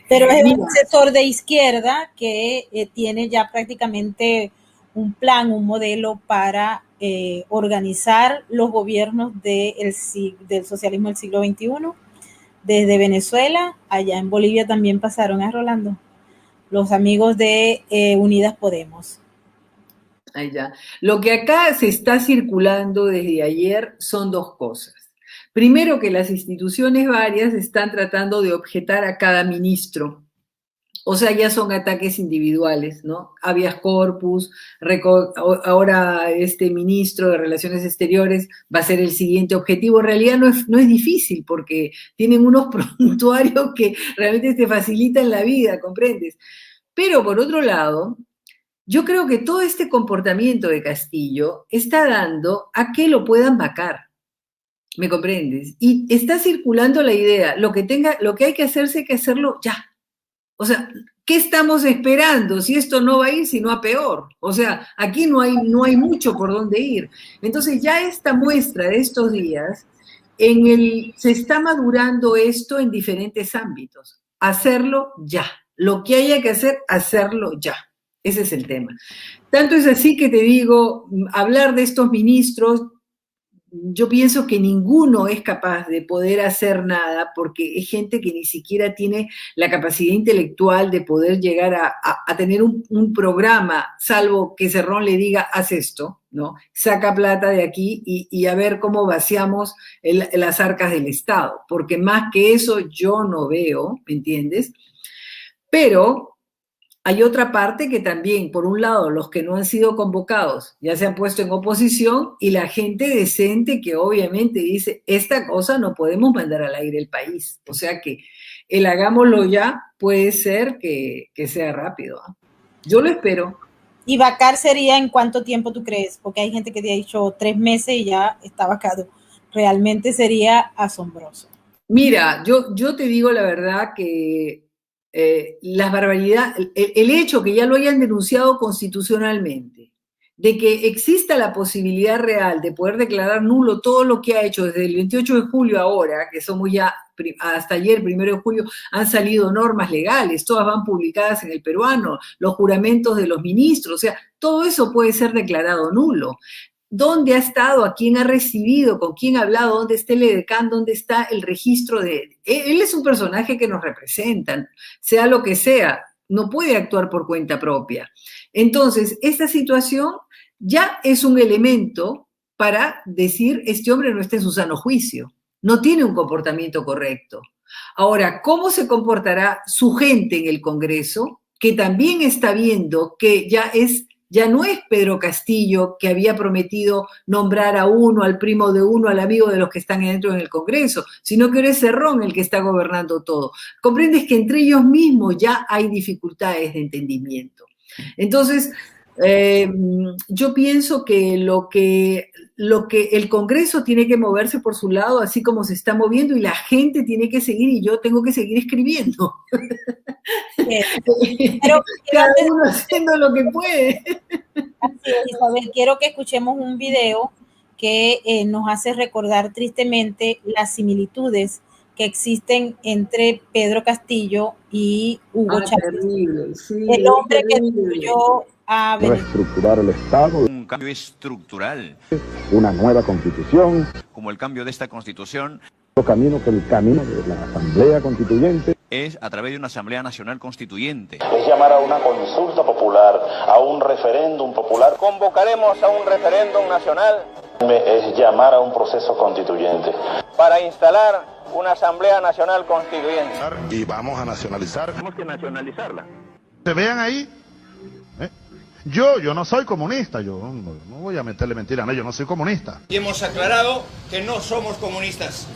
Speaker 1: Pero es un asesor de izquierda que tiene ya prácticamente un plan, un modelo para organizar los gobiernos del socialismo del siglo XXI. Desde Venezuela, allá en Bolivia también pasaron a Rolando, los amigos de Unidas Podemos.
Speaker 2: Allá. Lo que acá se está circulando desde ayer son dos cosas. Primero, que las instituciones varias están tratando de objetar a cada ministro. O sea, ya son ataques individuales, ¿no? Habeas corpus, ahora este ministro de Relaciones Exteriores va a ser el siguiente objetivo. En realidad no es difícil porque tienen unos prontuarios que realmente te facilitan la vida, ¿comprendes? Pero por otro lado, yo creo que todo este comportamiento de Castillo está dando a que lo puedan vacar. ¿Me comprendes? Y está circulando la idea, lo que hay que hacerse hay que hacerlo ya. O sea, ¿qué estamos esperando? Si esto no va a ir, sino a peor. O sea, aquí no hay mucho por dónde ir. Entonces ya esta muestra de estos días, se está madurando esto en diferentes ámbitos. Hacerlo ya. Lo que haya que hacer, hacerlo ya. Ese es el tema. Tanto es así que te digo, hablar de estos ministros, yo pienso que ninguno es capaz de poder hacer nada porque es gente que ni siquiera tiene la capacidad intelectual de poder llegar a tener un programa, salvo que Cerrón le diga, haz esto, ¿no? Saca plata de aquí y a ver cómo vaciamos las arcas del Estado, porque más que eso yo no veo, ¿me entiendes? Pero hay otra parte que también, por un lado, los que no han sido convocados ya se han puesto en oposición y la gente decente que obviamente dice, esta cosa no podemos mandar al aire el país. O sea que el hagámoslo ya puede ser que sea rápido. Yo lo espero.
Speaker 1: ¿Y vacar sería en cuánto tiempo tú crees? Porque hay gente que te ha dicho 3 meses y ya está vacado. Realmente sería asombroso.
Speaker 2: Mira, yo te digo la verdad que las barbaridades, el hecho que ya lo hayan denunciado constitucionalmente, de que exista la posibilidad real de poder declarar nulo todo lo que ha hecho desde el 28 de julio ahora, que somos ya hasta ayer, 1 de julio, han salido normas legales, todas van publicadas en el peruano, los juramentos de los ministros, o sea, todo eso puede ser declarado nulo. ¿Dónde ha estado? ¿A quién ha recibido? ¿Con quién ha hablado? ¿Dónde está el edecán? ¿Dónde está el registro de...? Él es un personaje que nos representa, sea lo que sea, no puede actuar por cuenta propia. Entonces, esta situación ya es un elemento para decir, este hombre no está en su sano juicio, no tiene un comportamiento correcto. Ahora, ¿cómo se comportará su gente en el Congreso? Que también está viendo que ya no es Pedro Castillo que había prometido nombrar a uno, al primo de uno, al amigo de los que están adentro en el Congreso, sino que ahora es Cerrón el que está gobernando todo. Comprendes que entre ellos mismos ya hay dificultades de entendimiento. Entonces, yo pienso que lo que el Congreso tiene que moverse por su lado, así como se está moviendo, y la gente tiene que seguir, y yo tengo que seguir escribiendo. Pero cada uno haciendo lo que puede.
Speaker 1: Así es, Isabel, quiero que escuchemos un video que nos hace recordar tristemente las similitudes que existen entre Pedro Castillo y Hugo Chávez.
Speaker 2: Terrible, sí,
Speaker 1: el hombre que destruyó a Venezuela.
Speaker 4: Reestructurar el Estado.
Speaker 5: Un cambio estructural.
Speaker 4: Una nueva constitución.
Speaker 5: Como el cambio de esta constitución.
Speaker 4: El camino de la Asamblea Constituyente.
Speaker 5: Es a través de una Asamblea Nacional Constituyente.
Speaker 6: Es llamar a una consulta popular, a un referéndum popular.
Speaker 7: Convocaremos a un referéndum nacional.
Speaker 6: Es llamar a un proceso constituyente.
Speaker 7: Para instalar una Asamblea Nacional Constituyente.
Speaker 8: Y vamos a nacionalizar.
Speaker 7: Tenemos que nacionalizarla.
Speaker 8: Se vean ahí. Yo no soy comunista, yo no voy a meterle mentira, no, yo no soy comunista.
Speaker 7: Y hemos aclarado que no somos comunistas.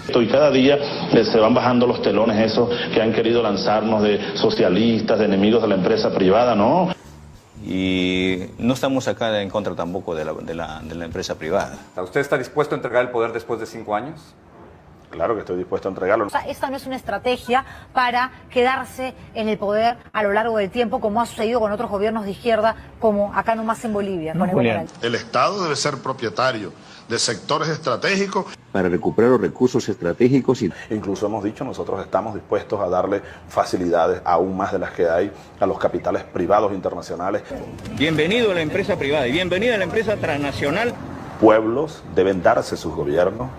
Speaker 6: Y cada día se van bajando los telones esos que han querido lanzarnos de socialistas, de enemigos de la empresa privada, ¿no?
Speaker 5: Y no estamos acá en contra tampoco de la empresa privada.
Speaker 9: ¿Usted está dispuesto a entregar el poder después de 5 años?
Speaker 6: Claro que estoy dispuesto a entregarlo.
Speaker 10: O sea, esta no es una estrategia para quedarse en el poder a lo largo del tiempo, como ha sucedido con otros gobiernos de izquierda, como acá nomás en Bolivia.
Speaker 5: No,
Speaker 10: con
Speaker 8: el Estado debe ser propietario de sectores estratégicos.
Speaker 4: Para recuperar los recursos estratégicos.
Speaker 6: Incluso hemos dicho, nosotros estamos dispuestos a darle facilidades, aún más de las que hay, a los capitales privados internacionales.
Speaker 7: Bienvenido a la empresa privada y bienvenida a la empresa transnacional.
Speaker 6: Pueblos deben darse sus gobiernos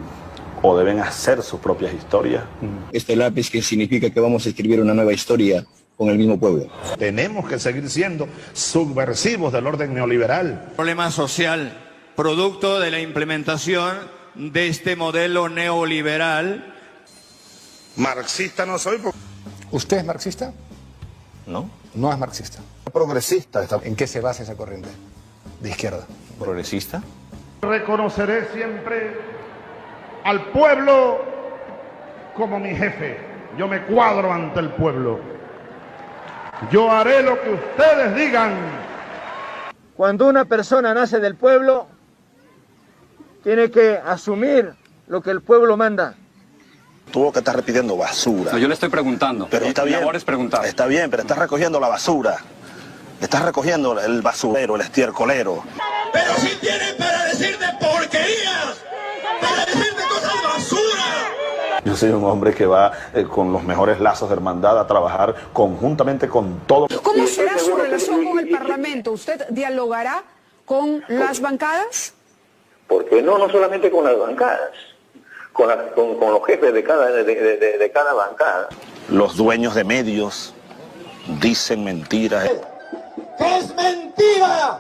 Speaker 6: o deben hacer sus propias historias.
Speaker 4: Este lápiz que significa que vamos a escribir una nueva historia con el mismo pueblo.
Speaker 8: Tenemos que seguir siendo subversivos del orden neoliberal.
Speaker 7: Problema social, producto de la implementación de este modelo neoliberal.
Speaker 8: Marxista no soy.
Speaker 11: ¿Usted es marxista?
Speaker 5: ¿No?
Speaker 11: No es marxista.
Speaker 8: Progresista.
Speaker 11: ¿En qué se basa esa corriente de izquierda?
Speaker 5: ¿Progresista?
Speaker 8: Reconoceré siempre al pueblo como mi jefe. Yo me cuadro ante el pueblo. Yo haré lo que ustedes digan.
Speaker 7: Cuando una persona nace del pueblo, tiene que asumir lo que el pueblo manda.
Speaker 6: Tuvo que estar repitiendo basura.
Speaker 9: No, yo le estoy preguntando.
Speaker 6: Pero está bien.
Speaker 9: Es preguntar.
Speaker 6: Está bien, pero estás recogiendo la basura. Estás recogiendo el basurero, el estiercolero.
Speaker 7: Pero si tienen para decir de porquerías, para decir de cosas basura.
Speaker 6: Yo soy un hombre que va con los mejores lazos de hermandad a trabajar conjuntamente con todos.
Speaker 12: ¿Cómo será su relación con el Parlamento? ¿Usted dialogará con las bancadas?
Speaker 6: Porque no solamente con las bancadas, con los jefes de cada bancada. Los dueños de medios dicen mentiras.
Speaker 7: ¡Es mentira!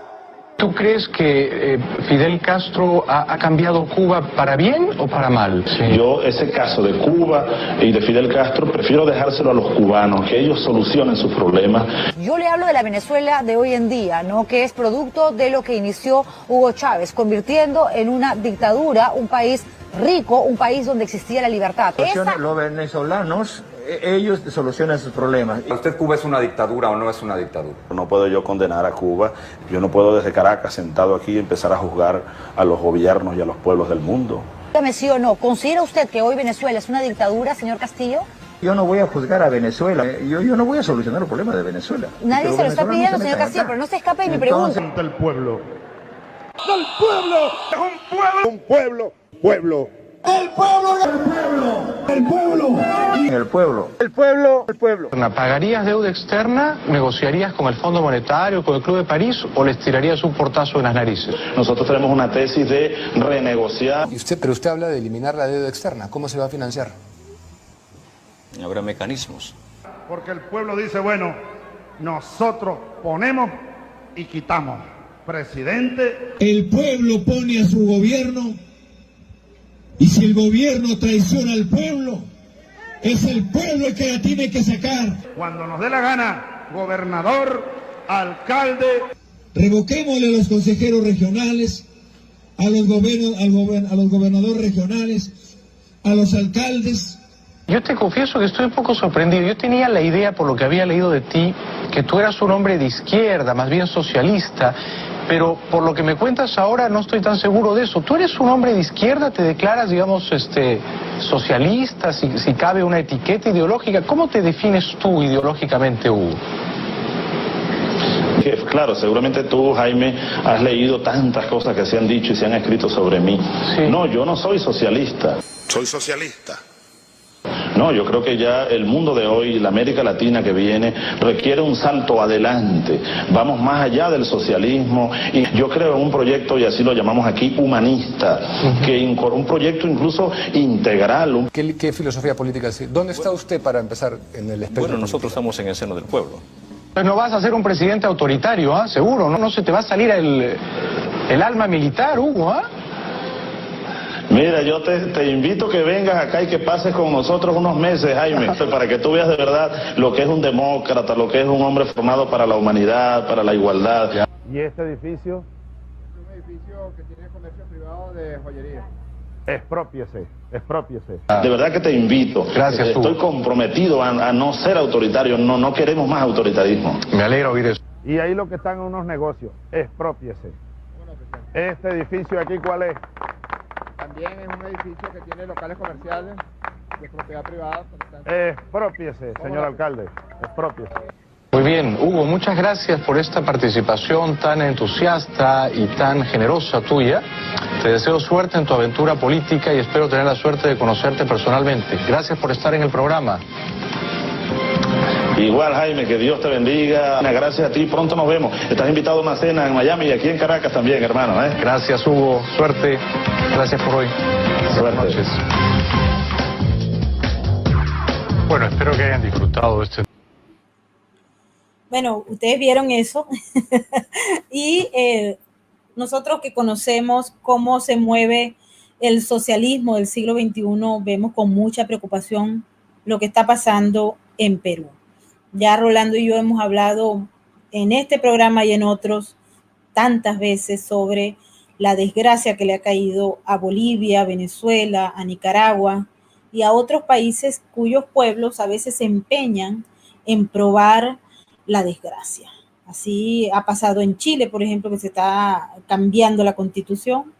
Speaker 13: ¿Tú crees que Fidel Castro ha cambiado Cuba para bien o para mal?
Speaker 6: Sí. Yo ese caso de Cuba y de Fidel Castro prefiero dejárselo a los cubanos, que ellos solucionen sus problemas.
Speaker 10: Yo le hablo de la Venezuela de hoy en día, ¿no? Que es producto de lo que inició Hugo Chávez, convirtiendo en una dictadura un país rico, un país donde existía la libertad.
Speaker 7: Los venezolanos, ellos solucionan sus problemas.
Speaker 9: ¿Para usted Cuba es una dictadura o no es una dictadura?
Speaker 6: No puedo yo condenar a Cuba. Yo no puedo desde Caracas, sentado aquí, empezar a juzgar a los gobiernos y a los pueblos del mundo.
Speaker 10: Dígame sí o no, ¿considera usted que hoy Venezuela es una dictadura, señor Castillo?
Speaker 7: Yo no voy a juzgar a Venezuela. Yo no voy a solucionar los problemas de Venezuela.
Speaker 10: Nadie se lo está pidiendo, señor Castillo, pero no se escape de mi pregunta.
Speaker 8: El pueblo. ¡El pueblo! ¡Es un pueblo! ¡Un pueblo! ¡Pueblo!
Speaker 7: ¡El pueblo! ¡El pueblo! ¡El pueblo! El pueblo. El pueblo. El pueblo.
Speaker 13: ¿Pagarías deuda externa? ¿Negociarías con el Fondo Monetario, con el Club de París o les tirarías un portazo en las narices?
Speaker 6: Nosotros tenemos una tesis de renegociar.
Speaker 11: Pero usted habla de eliminar la deuda externa. ¿Cómo se va a financiar?
Speaker 5: Habrá mecanismos.
Speaker 8: Porque el pueblo dice, bueno, nosotros ponemos y quitamos. Presidente.
Speaker 14: El pueblo pone a su gobierno y si el gobierno traiciona al pueblo, es el pueblo el que la tiene que sacar.
Speaker 8: Cuando nos dé la gana, gobernador, alcalde.
Speaker 14: Revoquémosle a los consejeros regionales, a los gobernadores regionales, a los alcaldes.
Speaker 13: Yo te confieso que estoy un poco sorprendido. Yo tenía la idea, por lo que había leído de ti, que tú eras un hombre de izquierda, más bien socialista, pero por lo que me cuentas ahora no estoy tan seguro de eso. ¿Tú eres un hombre de izquierda? ¿Te declaras, digamos, socialista, si cabe una etiqueta ideológica? ¿Cómo te defines tú ideológicamente, Hugo?
Speaker 6: Claro, seguramente tú, Jaime, has leído tantas cosas que se han dicho y se han escrito sobre mí.
Speaker 13: Sí.
Speaker 6: No, yo no soy socialista.
Speaker 8: Soy socialista.
Speaker 6: No, yo creo que ya el mundo de hoy, la América Latina que viene, requiere un salto adelante. Vamos más allá del socialismo y yo creo en un proyecto, y así lo llamamos aquí, humanista, un proyecto incluso integral.
Speaker 11: ¿Qué filosofía política es? ¿Dónde está usted para empezar en el espectro?
Speaker 5: Bueno, nosotros estamos en el seno del pueblo.
Speaker 13: Pues no vas a ser un presidente autoritario, ¿ah? Seguro, ¿no? No se te va a salir el alma militar, Hugo, ¿ah?
Speaker 6: Mira, yo te invito a que vengas acá y que pases con nosotros unos meses, Jaime, para que tú veas de verdad lo que es un demócrata, lo que es un hombre formado para la humanidad, para la igualdad.
Speaker 8: ¿Y este edificio?
Speaker 15: Es un edificio que tiene comercio privado de joyería.
Speaker 8: Expropiese.
Speaker 6: De verdad que te invito.
Speaker 13: Gracias,
Speaker 6: Estoy comprometido a no ser autoritario, no queremos más autoritarismo.
Speaker 13: Me alegra oír eso.
Speaker 8: Y ahí lo que están unos negocios, expropiese. ¿Este edificio aquí cuál es?
Speaker 15: También es un edificio que tiene locales comerciales de propiedad privada.
Speaker 8: Expropiese, señor alcalde, expropiese.
Speaker 13: Muy bien, Hugo, muchas gracias por esta participación tan entusiasta y tan generosa tuya. Te deseo suerte en tu aventura política y espero tener la suerte de conocerte personalmente. Gracias por estar en el programa.
Speaker 6: Igual, Jaime, que Dios te bendiga. Gracias a ti, pronto nos vemos. Estás invitado a una cena en Miami y aquí en Caracas también, hermano.
Speaker 13: Gracias, Hugo. Suerte. Gracias por hoy.
Speaker 6: Buenas
Speaker 13: noches. Bueno, espero que hayan disfrutado de este.
Speaker 1: Bueno, ustedes vieron eso y nosotros que conocemos cómo se mueve el socialismo del siglo XXI, vemos con mucha preocupación lo que está pasando en Perú. Ya Rolando y yo hemos hablado en este programa y en otros tantas veces sobre la desgracia que le ha caído a Bolivia, a Venezuela, a Nicaragua y a otros países cuyos pueblos a veces se empeñan en probar la desgracia. Así ha pasado en Chile, por ejemplo, que se está cambiando la constitución.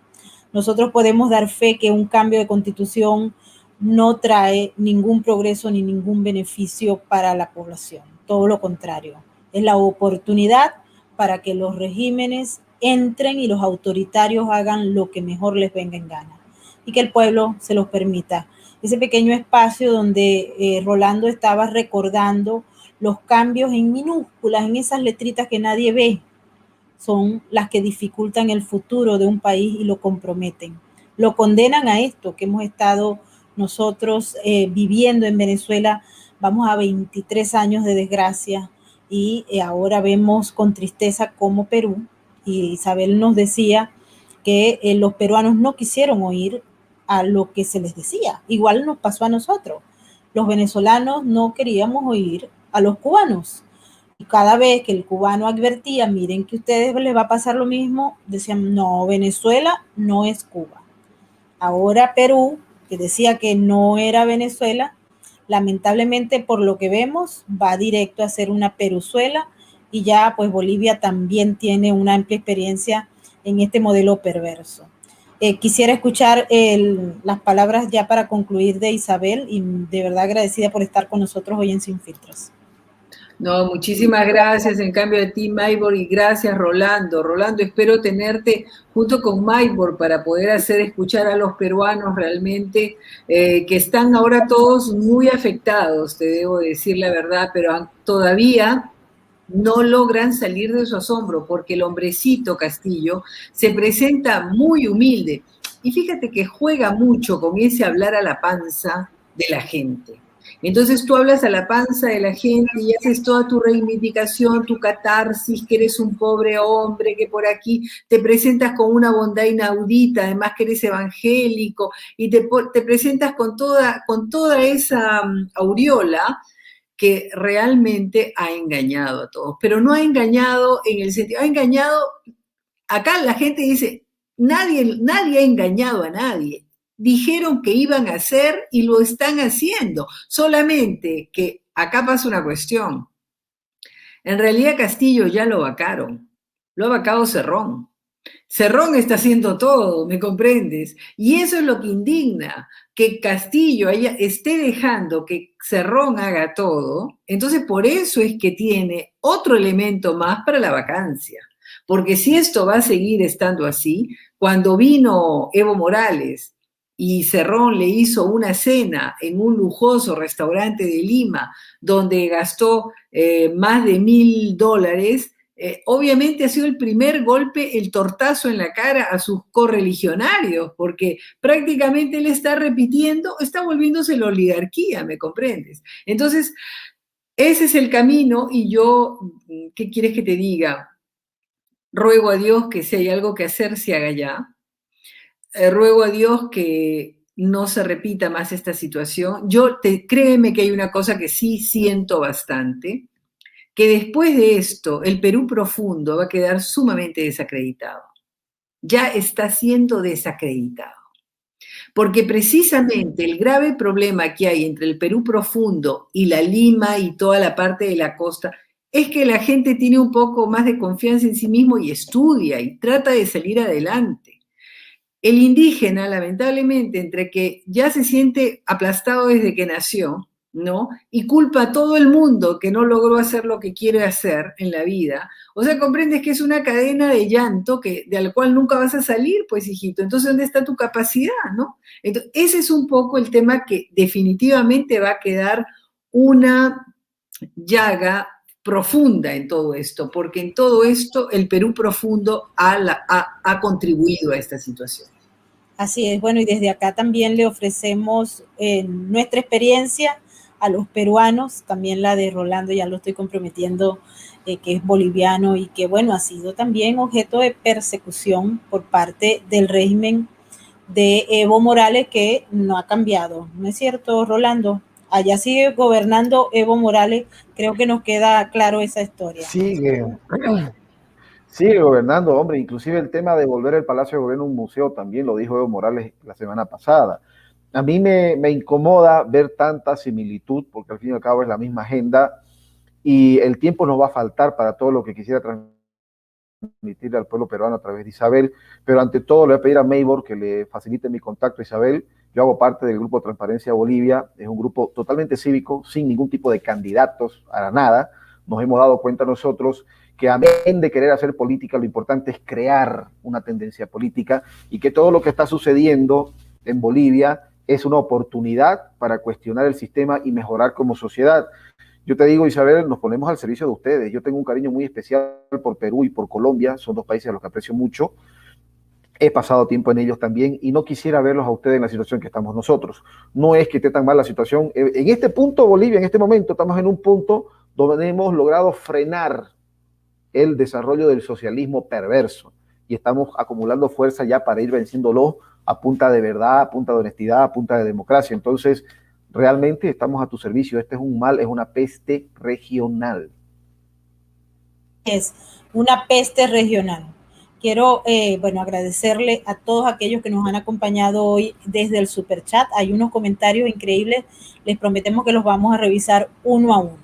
Speaker 1: Nosotros podemos dar fe que un cambio de constitución no trae ningún progreso ni ningún beneficio para la población. Todo lo contrario, es la oportunidad para que los regímenes entren y los autoritarios hagan lo que mejor les venga en gana y que el pueblo se los permita. Ese pequeño espacio donde Rolando estaba recordando los cambios en minúsculas, en esas letritas que nadie ve, son las que dificultan el futuro de un país y lo comprometen. Lo condenan a esto que hemos estado nosotros viviendo en Venezuela. Vamos a 23 años de desgracia y ahora vemos con tristeza como Perú, y Isabel nos decía que los peruanos no quisieron oír a lo que se les decía. Igual nos pasó a nosotros. Los venezolanos no queríamos oír a los cubanos. Y cada vez que el cubano advertía, miren que a ustedes les va a pasar lo mismo, decían, no, Venezuela no es Cuba. Ahora Perú, que decía que no era Venezuela, lamentablemente por lo que vemos, va directo a ser una Peruzuela, y ya pues Bolivia también tiene una amplia experiencia en este modelo perverso. Quisiera escuchar las palabras ya para concluir de Isabel, y de verdad agradecida por estar con nosotros hoy en Sin Filtros.
Speaker 2: No, muchísimas gracias en cambio a ti, Maybor, y gracias, Rolando. Rolando, espero tenerte junto con Maybor para poder hacer escuchar a los peruanos realmente, que están ahora todos muy afectados, te debo decir la verdad, pero todavía no logran salir de su asombro, porque el hombrecito Castillo se presenta muy humilde. Y fíjate que juega mucho con ese hablar a la panza de la gente. Entonces tú hablas a la panza de la gente y haces toda tu reivindicación, tu catarsis, que eres un pobre hombre, que por aquí te presentas con una bondad inaudita, además que eres evangélico, y te presentas con toda esa aureola que realmente ha engañado a todos. Pero no ha engañado en el sentido, ha engañado, acá la gente dice, nadie ha engañado a nadie. Dijeron que iban a hacer y lo están haciendo. Solamente que acá pasa una cuestión. En realidad Castillo ya lo vacaron. Lo ha vacado Cerrón. Cerrón está haciendo todo, ¿me comprendes? Y eso es lo que indigna, que Castillo esté dejando que Cerrón haga todo. Entonces por eso es que tiene otro elemento más para la vacancia. Porque si esto va a seguir estando así, cuando vino Evo Morales y Cerrón le hizo una cena en un lujoso restaurante de Lima, donde gastó más de $1.000, obviamente ha sido el primer golpe, el tortazo en la cara a sus correligionarios, porque prácticamente él está repitiendo, está volviéndose la oligarquía, ¿me comprendes? Entonces, ese es el camino y yo, ¿qué quieres que te diga? Ruego a Dios que si hay algo que hacer, se haga ya. Ruego a Dios que no se repita más esta situación. Créeme que hay una cosa que sí siento bastante, que después de esto el Perú profundo va a quedar sumamente desacreditado. Ya está siendo desacreditado. Porque precisamente el grave problema que hay entre el Perú profundo y la Lima y toda la parte de la costa es que la gente tiene un poco más de confianza en sí mismo y estudia y trata de salir adelante. El indígena, lamentablemente, entre que ya se siente aplastado desde que nació, ¿no? Y culpa a todo el mundo que no logró hacer lo que quiere hacer en la vida. O sea, comprendes que es una cadena de llanto de la cual nunca vas a salir, pues, hijito. Entonces, ¿dónde está tu capacidad, no? Entonces, ese es un poco el tema que definitivamente va a quedar una llaga profunda en todo esto, porque en todo esto el Perú profundo ha contribuido a esta situación.
Speaker 1: Así es, bueno, y desde acá también le ofrecemos nuestra experiencia a los peruanos, también la de Rolando, ya lo estoy comprometiendo, que es boliviano y que, bueno, ha sido también objeto de persecución por parte del régimen de Evo Morales, que no ha cambiado, ¿no es cierto, Rolando? Allá sigue gobernando Evo Morales, creo que nos queda claro esa historia.
Speaker 3: Sigue gobernando, hombre, inclusive el tema de volver el Palacio de Gobierno un museo también lo dijo Evo Morales la semana pasada. A mí me incomoda ver tanta similitud, porque al fin y al cabo es la misma agenda, y el tiempo nos va a faltar para todo lo que quisiera transmitirle al pueblo peruano a través de Isabel, pero ante todo le voy a pedir a Maybor que le facilite mi contacto a Isabel. Yo hago parte del Grupo Transparencia Bolivia, es un grupo totalmente cívico, sin ningún tipo de candidatos a nada. Nos hemos dado cuenta nosotros que amén de querer hacer política, lo importante es crear una tendencia política y que todo lo que está sucediendo en Bolivia es una oportunidad para cuestionar el sistema y mejorar como sociedad. Yo te digo, Isabel, nos ponemos al servicio de ustedes. Yo tengo un cariño muy especial por Perú y por Colombia, son dos países a los que aprecio mucho. He pasado tiempo en ellos también y no quisiera verlos a ustedes en la situación que estamos nosotros. No es que esté tan mal la situación. En este punto, Bolivia, en este momento, estamos en un punto donde hemos logrado frenar el desarrollo del socialismo perverso y estamos acumulando fuerza ya para ir venciéndolo a punta de verdad, a punta de honestidad, a punta de democracia. Entonces, realmente estamos a tu servicio. Este es un mal, es una peste regional.
Speaker 1: Es una peste regional. Quiero, agradecerle a todos aquellos que nos han acompañado hoy desde el Superchat. Hay unos comentarios increíbles. Les prometemos que los vamos a revisar uno a uno.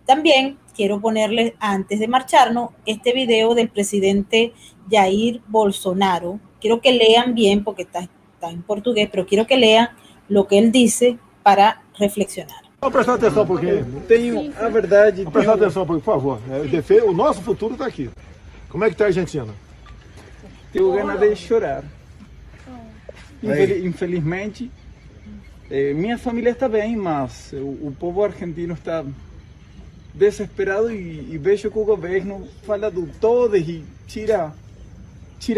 Speaker 1: También quiero ponerles, antes de marcharnos, este video del presidente Jair Bolsonaro. Quiero que lean bien, porque está en portugués, pero quiero que lean lo que él dice para reflexionar.
Speaker 16: Vamos prestar atenção porque tenho a verdade. Vamos prestar atenção, por favor. O nosso futuro está aqui. Como é que está a Argentina?
Speaker 17: Tenho ganas de chorar. Infelizmente, minha família está bem, mas o povo argentino está desesperado e vejo que o governo fala do todo e tira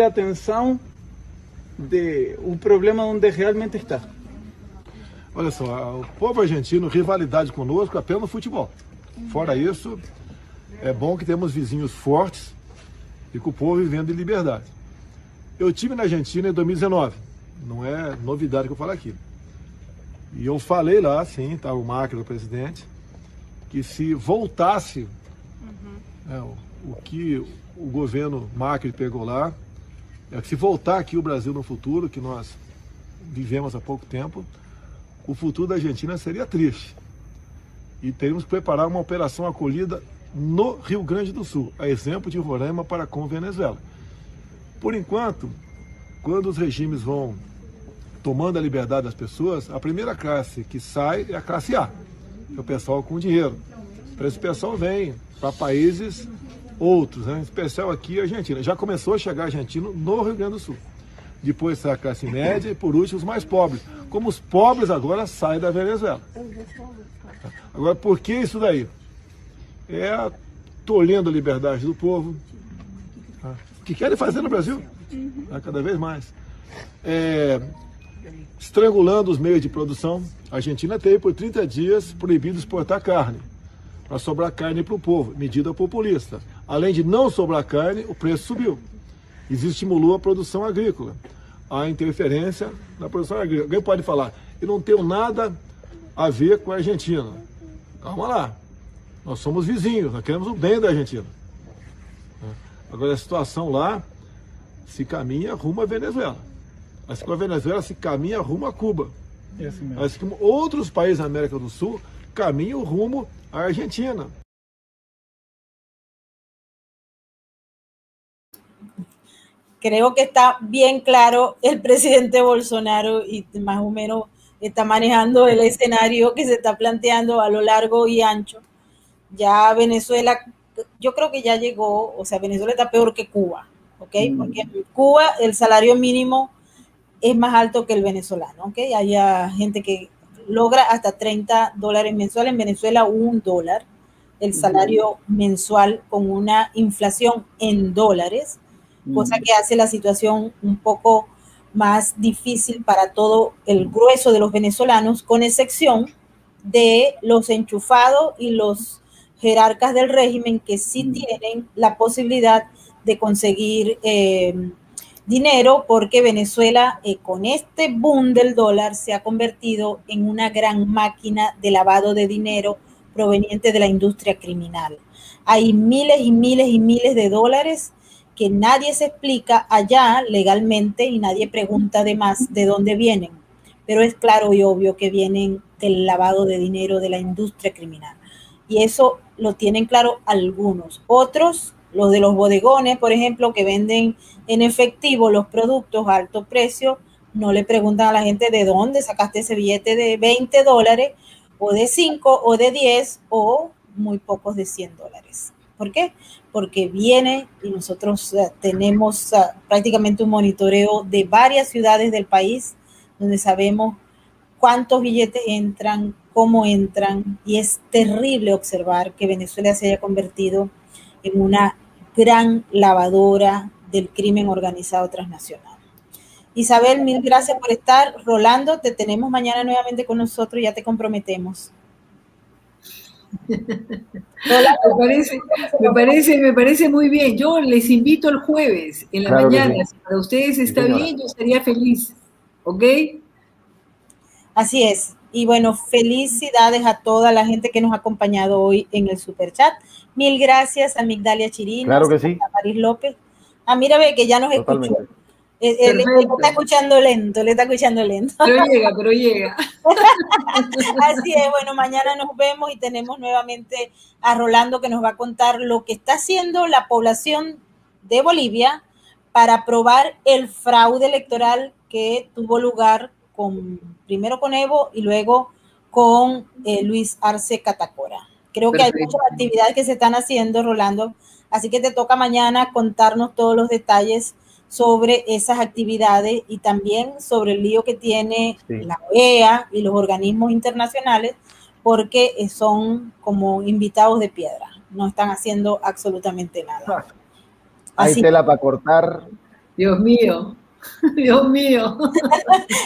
Speaker 17: a atenção do problema onde realmente está.
Speaker 16: Olha só, o povo argentino, rivalidade conosco apenas no futebol. Fora isso, é bom que temos vizinhos fortes e com o povo vivendo em liberdade. Eu estive na Argentina em 2019, não é novidade que eu falo aqui. E eu falei lá, sim, estava o Macri, o presidente, que se voltasse o que o governo Macri pegou lá, que se voltar aqui o Brasil no futuro, que nós vivemos há pouco tempo, o futuro da Argentina seria triste. E teríamos que preparar uma operação acolhida no Rio Grande do Sul, a exemplo de Roraima para com Venezuela. Por enquanto, quando os regimes vão tomando a liberdade das pessoas, a primeira classe que sai é a classe A, que é o pessoal com dinheiro. Para esse pessoal vem para países outros, né? Em especial aqui a Argentina. Já começou a chegar argentino no Rio Grande do Sul. depois a classe média e, por último, os mais pobres. Como os pobres agora saem da Venezuela. Agora, por que isso daí? Tolhendo a liberdade do povo, que querem fazer no Brasil, cada vez mais. Estrangulando os meios de produção. A Argentina teve por 30 dias proibido exportar carne, para sobrar carne para o povo, medida populista. Além de não sobrar carne, o preço subiu. Isso estimulou a produção agrícola, a interferência na produção agrícola. Alguém pode falar, eu não tenho nada a ver com a Argentina. Calma lá, nós somos vizinhos, nós queremos o bem da Argentina. Agora a situação lá se caminha rumo à Venezuela. Assim como a Venezuela se caminha rumo a Cuba. Assim como outros países da América do Sul caminham rumo à Argentina.
Speaker 1: Creo que está bien claro el presidente Bolsonaro y más o menos está manejando el escenario que se está planteando a lo largo y ancho. Ya Venezuela, yo creo que ya llegó, o sea, Venezuela está peor que Cuba, ¿ok? Porque en Cuba el salario mínimo es más alto que el venezolano, ¿ok? Hay gente que logra hasta $30 mensuales, en Venezuela $1 el salario mensual con una inflación en dólares, cosa que hace la situación un poco más difícil para todo el grueso de los venezolanos, con excepción de los enchufados y los jerarcas del régimen que sí tienen la posibilidad de conseguir dinero, porque Venezuela con este boom del dólar se ha convertido en una gran máquina de lavado de dinero proveniente de la industria criminal. Hay miles y miles y miles de dólares que nadie se explica allá legalmente y nadie pregunta además de dónde vienen, pero es claro y obvio que vienen del lavado de dinero de la industria criminal. Y eso lo tienen claro algunos. Otros, los de los bodegones, por ejemplo, que venden en efectivo los productos a alto precio, no le preguntan a la gente de dónde sacaste ese billete de $20 o de 5 o de 10 o muy pocos de $100. ¿Por qué? Porque viene y nosotros tenemos prácticamente un monitoreo de varias ciudades del país donde sabemos cuántos billetes entran, cómo entran, y es terrible observar que Venezuela se haya convertido en una gran lavadora del crimen organizado transnacional. Isabel, mil gracias por estar. Rolando, te tenemos mañana nuevamente con nosotros, ya te comprometemos.
Speaker 2: Me parece muy bien. Yo les invito el jueves en la mañana. Sí. Si para ustedes está bien, yo estaría feliz. ¿Ok?
Speaker 1: Así es. Y bueno, felicidades a toda la gente que nos ha acompañado hoy en el Superchat. Mil gracias a Migdalia Chirinos,
Speaker 3: claro que sí.
Speaker 1: A Maris López. Mira, ve que ya nos escuchó. Le está escuchando lento, Pero llega. Así es, bueno, mañana nos vemos y tenemos nuevamente a Rolando, que nos va a contar lo que está haciendo la población de Bolivia para probar el fraude electoral que tuvo lugar primero con Evo y luego con Luis Arce Catacora. Creo que hay muchas actividades que se están haciendo, Rolando, así que te toca mañana contarnos todos los detalles sobre esas actividades y también sobre el lío que tiene la OEA y los organismos internacionales, porque son como invitados de piedra, no están haciendo absolutamente nada.
Speaker 3: Hay tela para cortar.
Speaker 2: Dios mío. Dios mío.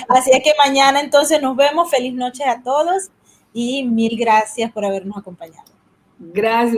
Speaker 1: Así es que mañana entonces nos vemos. Feliz noche a todos y mil gracias por habernos acompañado.
Speaker 2: Gracias.